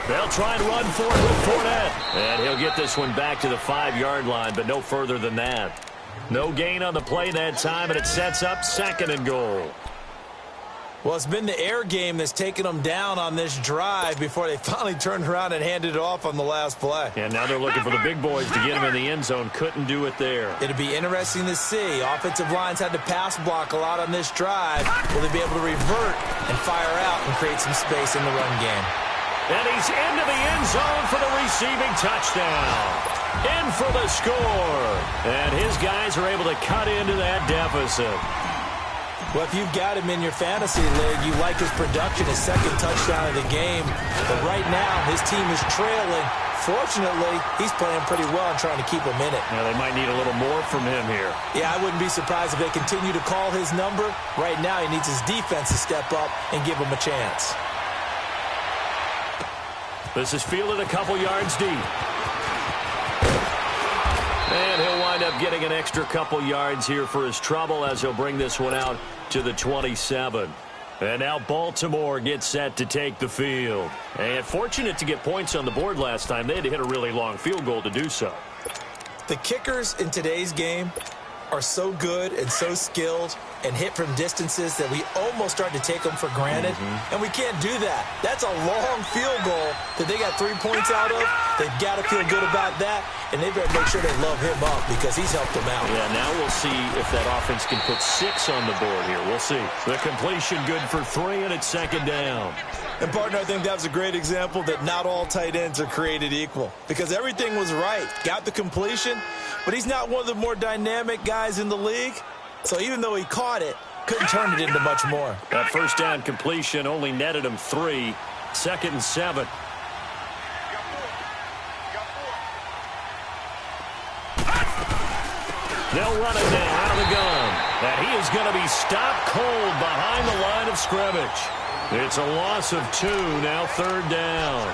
[SPEAKER 1] They'll try and run for it with Fournette. And he'll get this one back to the 5-yard line, but no further than that. No gain on the play that time, and it sets up 2nd and goal.
[SPEAKER 2] Well, it's been the air game that's taken them down on this drive before they finally turned around and handed it off on the last play.
[SPEAKER 1] And now they're looking for the big boys to get him in the end zone. Couldn't do it there.
[SPEAKER 2] It'll be interesting to see. Offensive lines had to pass block a lot on this drive. Will they be able to revert and fire out and create some space in the run game?
[SPEAKER 1] And he's into the end zone for the receiving touchdown. In for the score. And his guys are able to cut into that deficit.
[SPEAKER 2] Well, if you've got him in your fantasy league, you like his production, his 2nd touchdown of the game. But right now, his team is trailing. Fortunately, he's playing pretty well and trying to keep him in it.
[SPEAKER 1] Now, they might need a little more from him here.
[SPEAKER 2] Yeah, I wouldn't be surprised if they continue to call his number. Right now, he needs his defense to step up and give him a chance.
[SPEAKER 1] This is fielded a couple yards deep. And he'll wind up getting an extra couple yards here for his trouble as he'll bring this one out to the 27. And now Baltimore gets set to take the field. And fortunate to get points on the board last time. They had to hit a really long field goal to do so.
[SPEAKER 2] The kickers in today's game are so good and so skilled and hit from distances that we almost start to take them for granted. And we can't do that. That's a long field goal that they got 3 points out of. They've got to feel good about that, and they better make sure they love him up because he's helped them out.
[SPEAKER 1] Yeah, now we'll see if that offense can put 6 on the board here. We'll see. The completion good for 3, and it's 2nd down.
[SPEAKER 2] And, partner, I think that was a great example that not all tight ends are created equal because everything was right. Got the completion, but he's not one of the more dynamic guys in the league. So even though he caught it, couldn't turn it into much more.
[SPEAKER 1] That 1st down completion only netted him 3. 2nd and 7. They'll run it now out of the gun. And he is going to be stopped cold behind the line of scrimmage. It's a loss of 2, now 3rd down.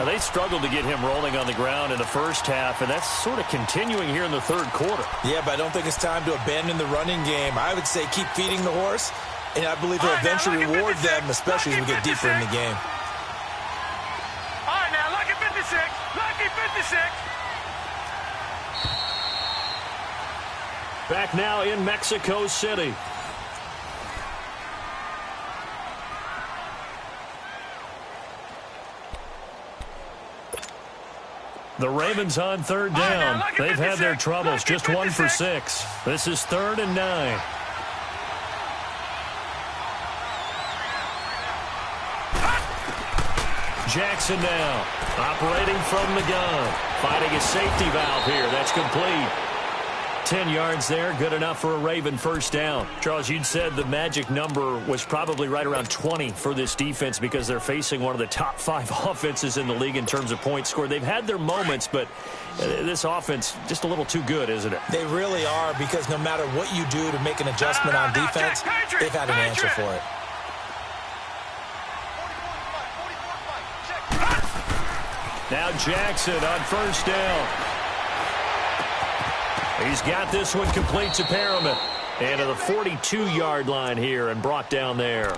[SPEAKER 1] Now, they struggled to get him rolling on the ground in the first half, and that's sort of continuing here in the third quarter.
[SPEAKER 2] Yeah, but I don't think it's time to abandon the running game. I would say keep feeding the horse, and I believe he'll eventually reward them, especially as we get deeper in the game.
[SPEAKER 3] All right, now, lucky 56. Lucky 56.
[SPEAKER 1] Back now in Mexico City. The Ravens on third down. They've had their troubles, just 1 for 6. This is 3rd and 9. Jackson now, operating from the gun. Finding a safety valve here. That's complete. 10 yards there, good enough for a Raven first down. Charles, you'd said the magic number was probably right around 20 for this defense because they're facing one of the top 5 offenses in the league in terms of points scored. They've had their moments, but this offense just a little too good, isn't it?
[SPEAKER 2] They really are, because no matter what you do to make an adjustment on defense, they've had an answer for it.
[SPEAKER 1] Now Jackson on first down. He's got this one complete to Perriman. And to the 42-yard line here and brought down there.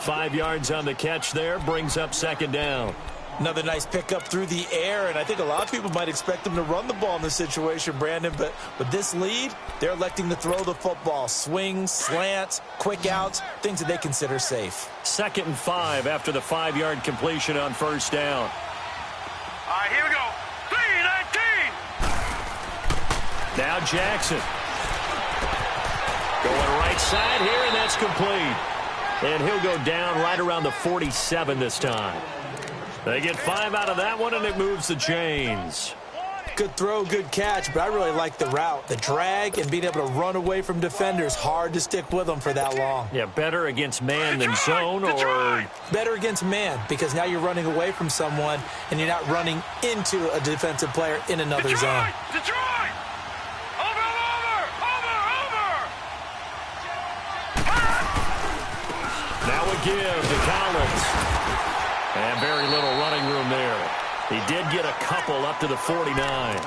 [SPEAKER 1] 5 yards on the catch there, brings up second down.
[SPEAKER 2] Another nice pickup through the air, and I think a lot of people might expect them to run the ball in this situation, Brandon, but with this lead, they're electing to throw the football. Swings, slants, quick outs, things that they consider safe.
[SPEAKER 1] 2nd and 5 after the 5-yard completion on first down.
[SPEAKER 3] All right, here we go. 3-19.
[SPEAKER 1] Now Jackson. Going right side here, and that's complete. And he'll go down right around the 47 this time. They get 5 out of that one, and it moves the chains.
[SPEAKER 2] Good throw, good catch, but I really like the route. The drag and being able to run away from defenders. Hard to stick with them for that long.
[SPEAKER 1] Yeah, better against man than zone, or
[SPEAKER 2] better against man, because now you're running away from someone and you're not running into a defensive player in another zone.
[SPEAKER 3] Detroit! Over!
[SPEAKER 1] Now a give to Collins. And very little running room there. He did get a couple up to the 49.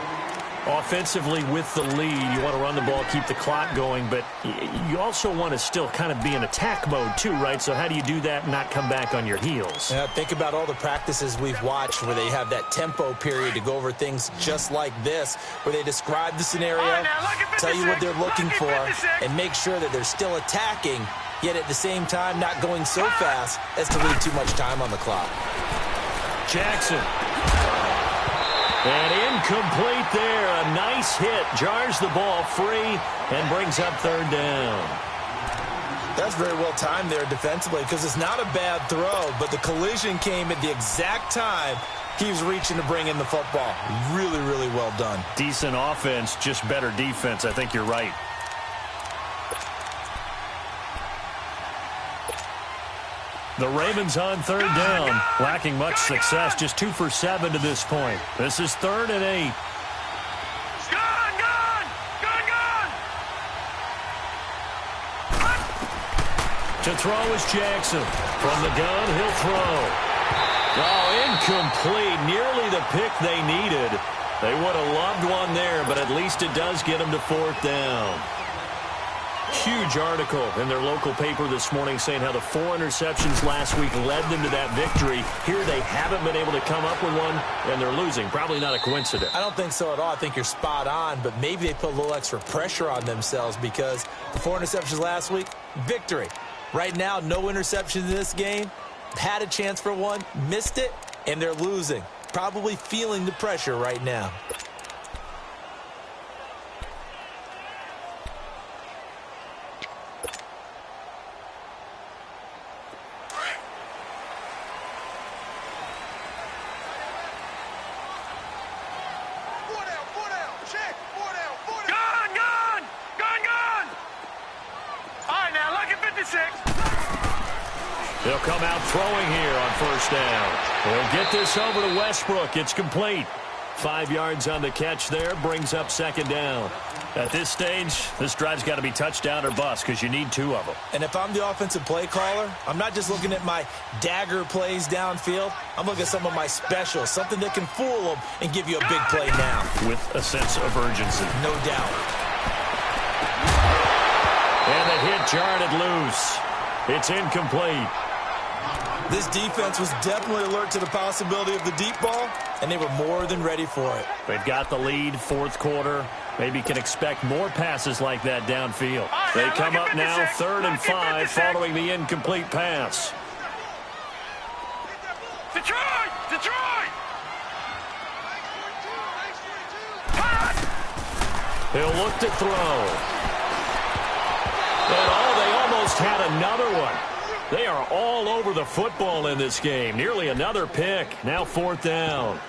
[SPEAKER 1] Offensively with the lead, you want to run the ball, keep the clock going, but you also want to still kind of be in attack mode too, right? So how do you do that and not come back on your heels?
[SPEAKER 2] Yeah, think about all the practices we've watched where they have that tempo period to go over things just like this, where they describe the scenario, tell you what they're looking for, and make sure that they're still attacking, yet at the same time not going so fast as to leave too much time on the clock.
[SPEAKER 1] Jackson. And incomplete there. A nice hit. Jars the ball free and brings up third down.
[SPEAKER 2] That's very well timed there defensively, because it's not a bad throw, but the collision came at the exact time he was reaching to bring in the football. Really, really well done.
[SPEAKER 1] Decent offense, just better defense. I think you're right. The Ravens on third down, lacking much success, just 2 for 7 to this point. This is 3rd and 8. To throw is Jackson. From the gun, he'll throw. Oh, incomplete. Nearly the pick they needed. They would have loved one there, but at least it does get them to 4th down. Huge article in their local paper this morning saying how the 4 interceptions last week led them to that victory. Here they haven't been able to come up with one, and they're losing. Probably not a coincidence.
[SPEAKER 2] I don't think so at all. I think you're spot on, but maybe they put a little extra pressure on themselves because the 4 interceptions last week, victory. Right now, no interceptions in this game. Had a chance for one, missed it, and they're losing. Probably feeling the pressure right now.
[SPEAKER 1] They'll come out throwing here on first down. They'll get this over to Westbrook. It's complete. 5 yards on the catch there, brings up second down. At this stage, this drive's got to be touchdown or bust because you need 2 of them.
[SPEAKER 2] And if I'm the offensive play caller, I'm not just looking at my dagger plays downfield. I'm looking at some of my specials, something that can fool them and give you a big play now.
[SPEAKER 1] With a sense of urgency.
[SPEAKER 2] No doubt.
[SPEAKER 1] And the hit jarred it loose. It's incomplete.
[SPEAKER 2] This defense was definitely alert to the possibility of the deep ball, and they were more than ready for it.
[SPEAKER 1] They've got the lead, fourth quarter. Maybe can expect more passes like that downfield. They come up now 3rd and 5 following the incomplete pass.
[SPEAKER 3] Detroit! Detroit!
[SPEAKER 1] He'll look to throw. And they almost had another one. They are all over the football in this game. Nearly another pick. Now 4th down.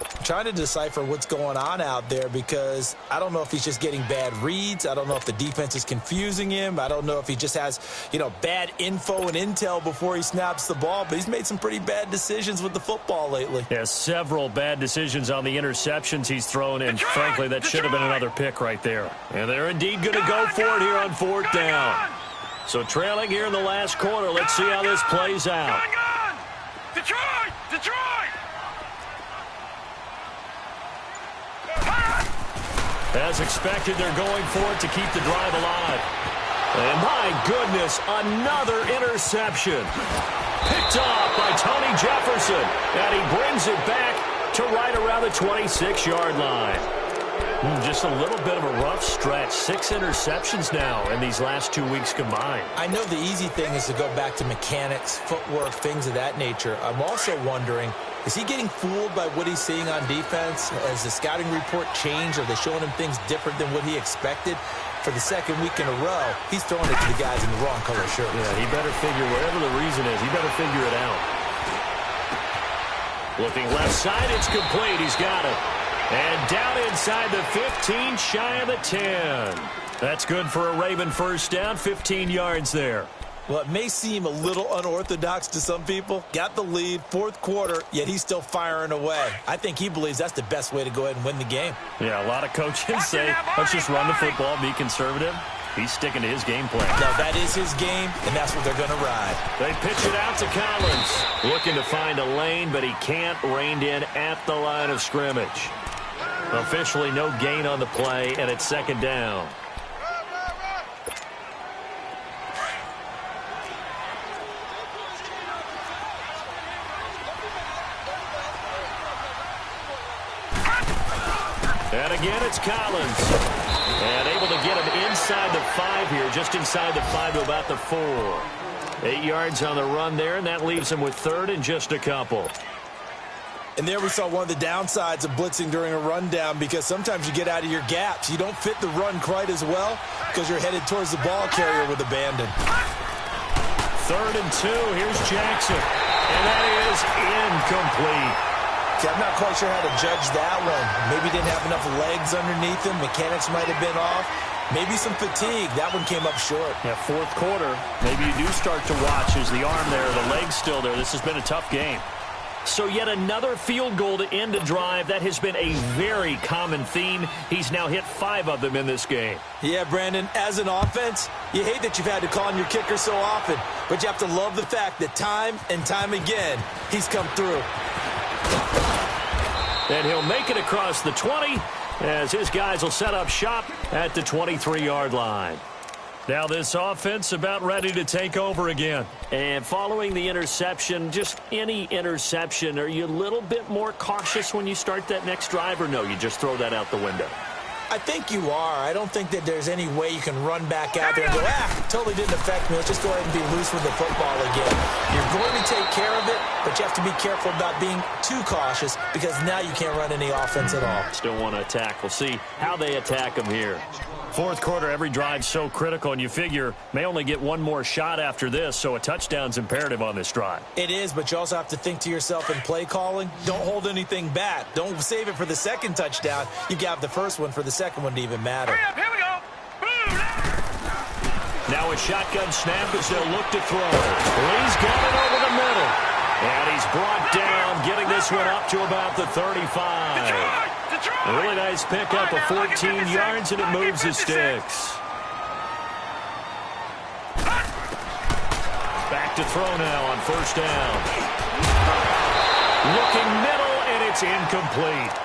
[SPEAKER 2] I'm trying to decipher what's going on out there because I don't know if he's just getting bad reads. I don't know if the defense is confusing him. I don't know if he just has, bad info and intel before he snaps the ball. But he's made some pretty bad decisions with the football lately.
[SPEAKER 1] Yeah, several bad decisions on the interceptions he's thrown, and frankly, that should have been another pick right there. And they're indeed going to go for it here on 4th down. So trailing here in the last quarter. Let's see how this plays out.
[SPEAKER 3] Detroit! Detroit!
[SPEAKER 1] As expected, they're going for it to keep the drive alive. And my goodness, another interception. Picked off by Tony Jefferson. And he brings it back to right around the 26-yard line. Just a little bit of a rough stretch. 6 interceptions now in these last 2 weeks combined.
[SPEAKER 2] I know the easy thing is to go back to mechanics, footwork, things of that nature. I'm also wondering, is he getting fooled by what he's seeing on defense? Has the scouting report changed? Are they showing him things different than what he expected? For the second week in a row, he's throwing it to the guys in the wrong color shirt.
[SPEAKER 1] Yeah, he better figure, whatever the reason is, he better figure it out. Looking left side, it's complete. He's got it. And down inside the 15, shy of the 10. That's good for a Raven first down, 15 yards there.
[SPEAKER 2] Well, it may seem a little unorthodox to some people. Got the lead, 4th quarter, yet he's still firing away. I think he believes that's the best way to go ahead and win the game.
[SPEAKER 1] Yeah, a lot of coaches say, let's just run the football, be conservative. He's sticking to his game plan.
[SPEAKER 2] No, that is his game, and that's what they're going to ride.
[SPEAKER 1] They pitch it out to Collins. Looking to find a lane, but he can't. Reined in at the line of scrimmage. Officially no gain on the play, and it's 2nd down. And again, it's Collins. And able to get him inside the 5 here, just inside the 5 to about the 4. 8 yards on the run there, and that leaves him with 3rd and just a couple.
[SPEAKER 2] And there we saw one of the downsides of blitzing during a rundown, because sometimes you get out of your gaps. You don't fit the run quite as well because you're headed towards the ball carrier with abandon.
[SPEAKER 1] 3rd and 2. Here's Jackson. And that is incomplete.
[SPEAKER 2] See, I'm not quite sure how to judge that one. Maybe didn't have enough legs underneath him. Mechanics might have been off. Maybe some fatigue. That one came up short.
[SPEAKER 1] Yeah, 4th quarter. Maybe you do start to watch as the arm there, the leg's still there. This has been a tough game. So yet another field goal to end a drive. That has been a very common theme. He's now hit 5 of them in this game.
[SPEAKER 2] Yeah, Brandon, as an offense, you hate that you've had to call on your kicker so often, but you have to love the fact that time and time again, he's come through.
[SPEAKER 1] And he'll make it across the 20 as his guys will set up shop at the 23-yard line. Now this offense about ready to take over again. And following the interception, just any interception, are you a little bit more cautious when you start that next drive, or no, you just throw that out the window?
[SPEAKER 2] I think you are. I don't think that there's any way you can run back out there and go, totally didn't affect me. Let's just go ahead and be loose with the football again. You're going to take care of it, but you have to be careful about being too cautious because now you can't run any offense at all.
[SPEAKER 1] Still want to attack. We'll see how they attack them here. 4th quarter, every drive's so critical, and you figure may only get one more shot after this, so a touchdown's imperative on this drive.
[SPEAKER 2] It is, but you also have to think to yourself in play calling, don't hold anything back. Don't save it for the second touchdown. You got the first one for the second one to even matter.
[SPEAKER 3] Hurry up, here we go. Boom.
[SPEAKER 1] Now a shotgun snap as they'll look to throw. Lee's got it over the middle. And he's brought down, getting this one up to about the 35. Really nice pickup of 14 yards, and it moves the sticks. Back to throw now on first down. Looking middle, and it's incomplete.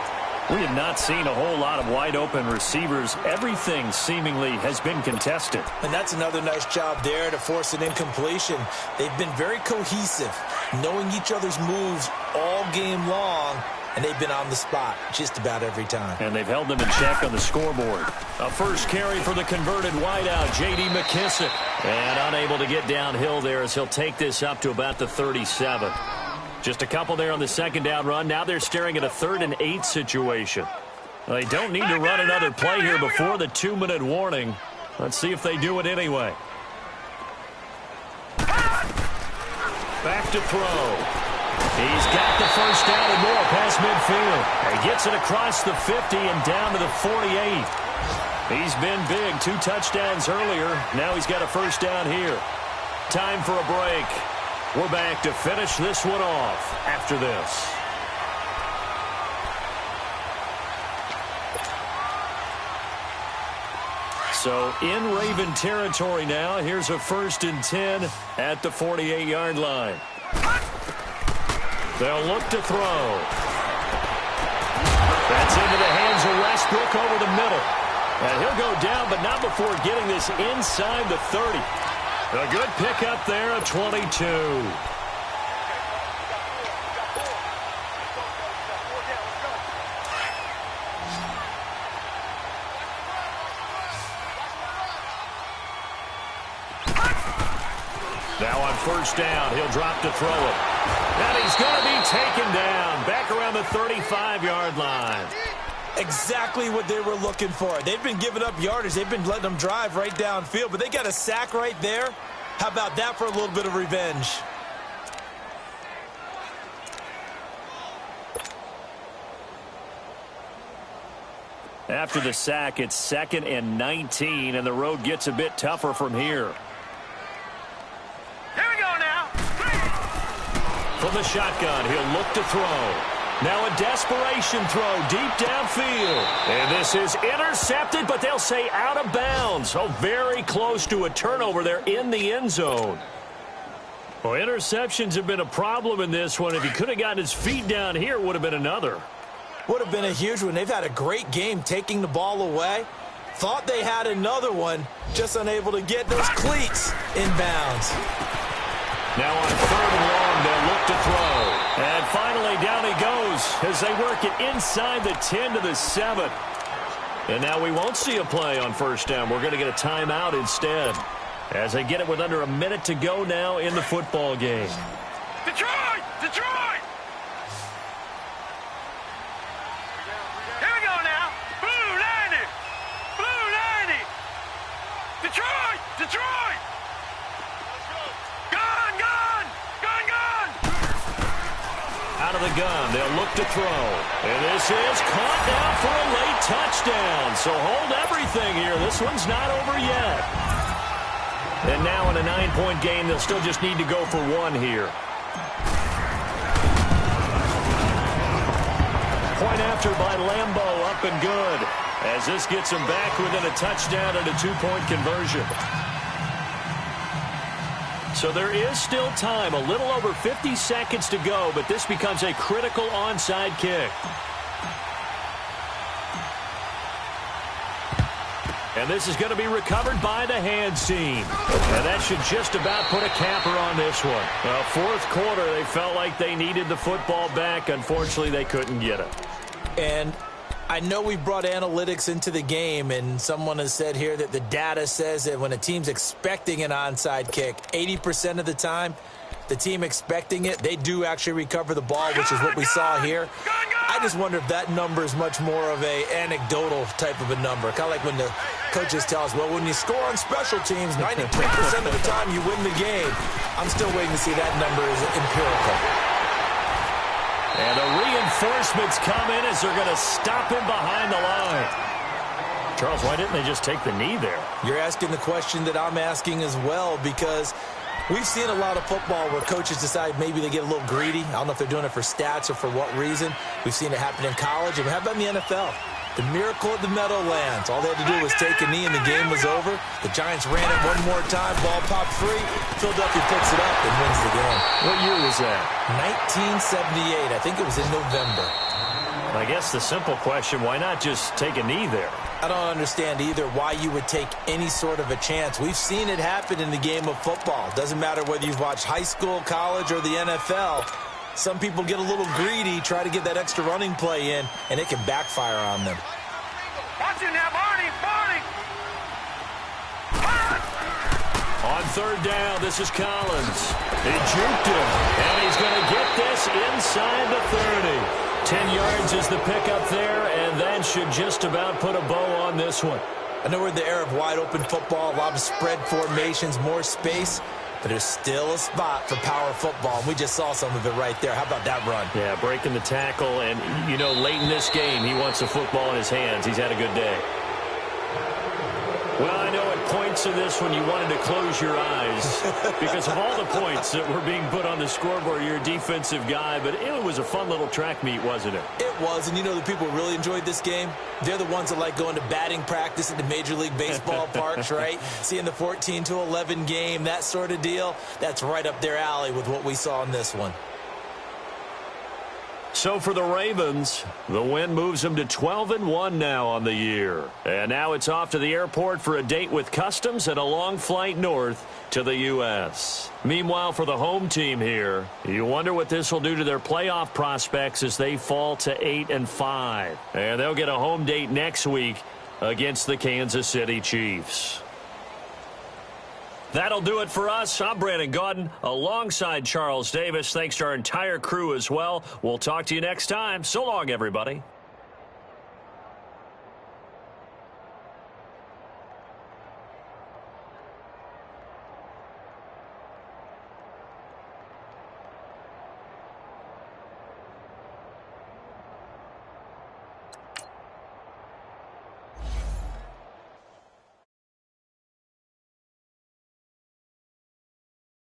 [SPEAKER 1] We have not seen a whole lot of wide-open receivers. Everything seemingly has been contested.
[SPEAKER 2] And that's another nice job there to force an incompletion. They've been very cohesive, knowing each other's moves all game long, and they've been on the spot just about every time.
[SPEAKER 1] And they've held them in check on the scoreboard. A first carry for the converted wideout, J.D. McKissick. And unable to get downhill there as he'll take this up to about the 37. Just a couple there on the second down run. Now they're staring at a 3rd and 8 situation. They don't need to run another play here before the 2-minute warning. Let's see if they do it anyway. Back to throw. He's got the first down and more past midfield. He gets it across the 50 and down to the 48. He's been big. 2 touchdowns earlier. Now he's got a first down here. Time for a break. We're back to finish this one off after this. So in Raven territory now. Here's a 1st and 10 at the 48-yard line. They'll look to throw. That's into the hands of Westbrook over the middle. And he'll go down, but not before getting this inside the 30. A good pickup there of 22. Now on first down, he'll drop to throw it. And he's going to be taken down back around the 35-yard line.
[SPEAKER 2] Exactly what they were looking for. They've been giving up yardage. They've been letting them drive right downfield, but they got a sack right there. How about that for a little bit of revenge?
[SPEAKER 1] After the sack, it's 2nd and 19, and the road gets a bit tougher from here.
[SPEAKER 3] Here we go now.
[SPEAKER 1] From the shotgun, he'll look to throw. Now a desperation throw deep downfield. And this is intercepted, but they'll say out of bounds. So very close to a turnover there in the end zone. Well, interceptions have been a problem in this one. If he could have gotten his feet down here, it would have been another.
[SPEAKER 2] Would have been a huge one. They've had a great game taking the ball away. Thought they had another one, just unable to get those cleats in bounds.
[SPEAKER 1] Now on 3rd and long, they'll look to throw. And finally, down he goes as they work it inside the 10 to the 7. And now we won't see a play on first down. We're going to get a timeout instead as they get it with under a minute to go now in the football game.
[SPEAKER 3] Detroit! Detroit! Here we go now. Blue 90! Blue 90! Detroit! Detroit! Gun! Gun! Gun! Gun!
[SPEAKER 1] Out of the gun, they'll look to throw. And this is caught now for a late touchdown. So hold everything here. This one's not over yet. And now in a 9-point game, they'll still just need to go for 1 here. Point after by Lambeau, up and good. As this gets him back within a touchdown and a 2-point conversion. So there is still time, a little over 50 seconds to go, but this becomes a critical onside kick. And this is going to be recovered by the hands team. And that should just about put a capper on this one. Well, 4th quarter, they felt like they needed the football back. Unfortunately, they couldn't get it.
[SPEAKER 2] And I know we brought analytics into the game, and someone has said here that the data says that when a team's expecting an onside kick, 80% of the time, the team expecting it, they do actually recover the ball, which is what we saw here. I just wonder if that number is much more of a anecdotal type of a number. Kind of like when the coaches tell us, well, when you score on special teams, 93% of the time you win the game. I'm still waiting to see that number is empirical.
[SPEAKER 1] And the reinforcements come in as they're going to stop him behind the line. Charles, why didn't they just take the knee there?
[SPEAKER 2] You're asking the question that I'm asking as well, because We've seen a lot of football where coaches decide maybe they get a little greedy. I don't know if they're doing it for stats or for what reason. We've seen it happen in college, and how about in the NFL? The miracle at the Meadowlands. All they had to do was take a knee, and the game was over. The Giants ran it one more time. Ball popped free. Philadelphia picks it up and wins the game.
[SPEAKER 1] What year was that?
[SPEAKER 2] 1978. I think it was in November.
[SPEAKER 1] I guess the simple question, why not just take a knee there?
[SPEAKER 2] I don't understand either why you would take any sort of a chance. We've seen it happen in the game of football. Doesn't matter whether you've watched high school, college, or the NFL. Some people get a little greedy, try to get that extra running play in, and it can backfire on them.
[SPEAKER 3] Watch it now, Barney! Barney!
[SPEAKER 1] On third down, this is Collins. He juked him, and he's going to get this inside the 30. 10 yards is the pickup there, and that should just about put a bow on this one.
[SPEAKER 2] I know we're in the era of wide-open football, a lot of spread formations, more space, but there's still a spot for power football, and we just saw some of it right there. How about that run?
[SPEAKER 1] Yeah, breaking the tackle, and, you know, late in this game, he wants the football in his hands. He's had a good day. Well, I know at points in this one you wanted to close your eyes because of all the points that were being put on the scoreboard. You're a defensive guy, but it was a fun little track meet, wasn't it?
[SPEAKER 2] It was, and you know the people who really enjoyed this game? They're the ones that like going to batting practice at the Major League Baseball parks, right? Seeing the 14-11 game, that sort of deal. That's right up their alley with what we saw in this one.
[SPEAKER 1] So for the Ravens, the win moves them to 12-1 now on the year. And now it's off to the airport for a date with customs and a long flight north to the U.S. Meanwhile, for the home team here, you wonder what this will do to their playoff prospects as they fall to 8-5. And they'll get a home date next week against the Kansas City Chiefs. That'll do it for us. I'm Brandon Gaudin alongside Charles Davis. Thanks to our entire crew as well. We'll talk to you next time. So long, everybody.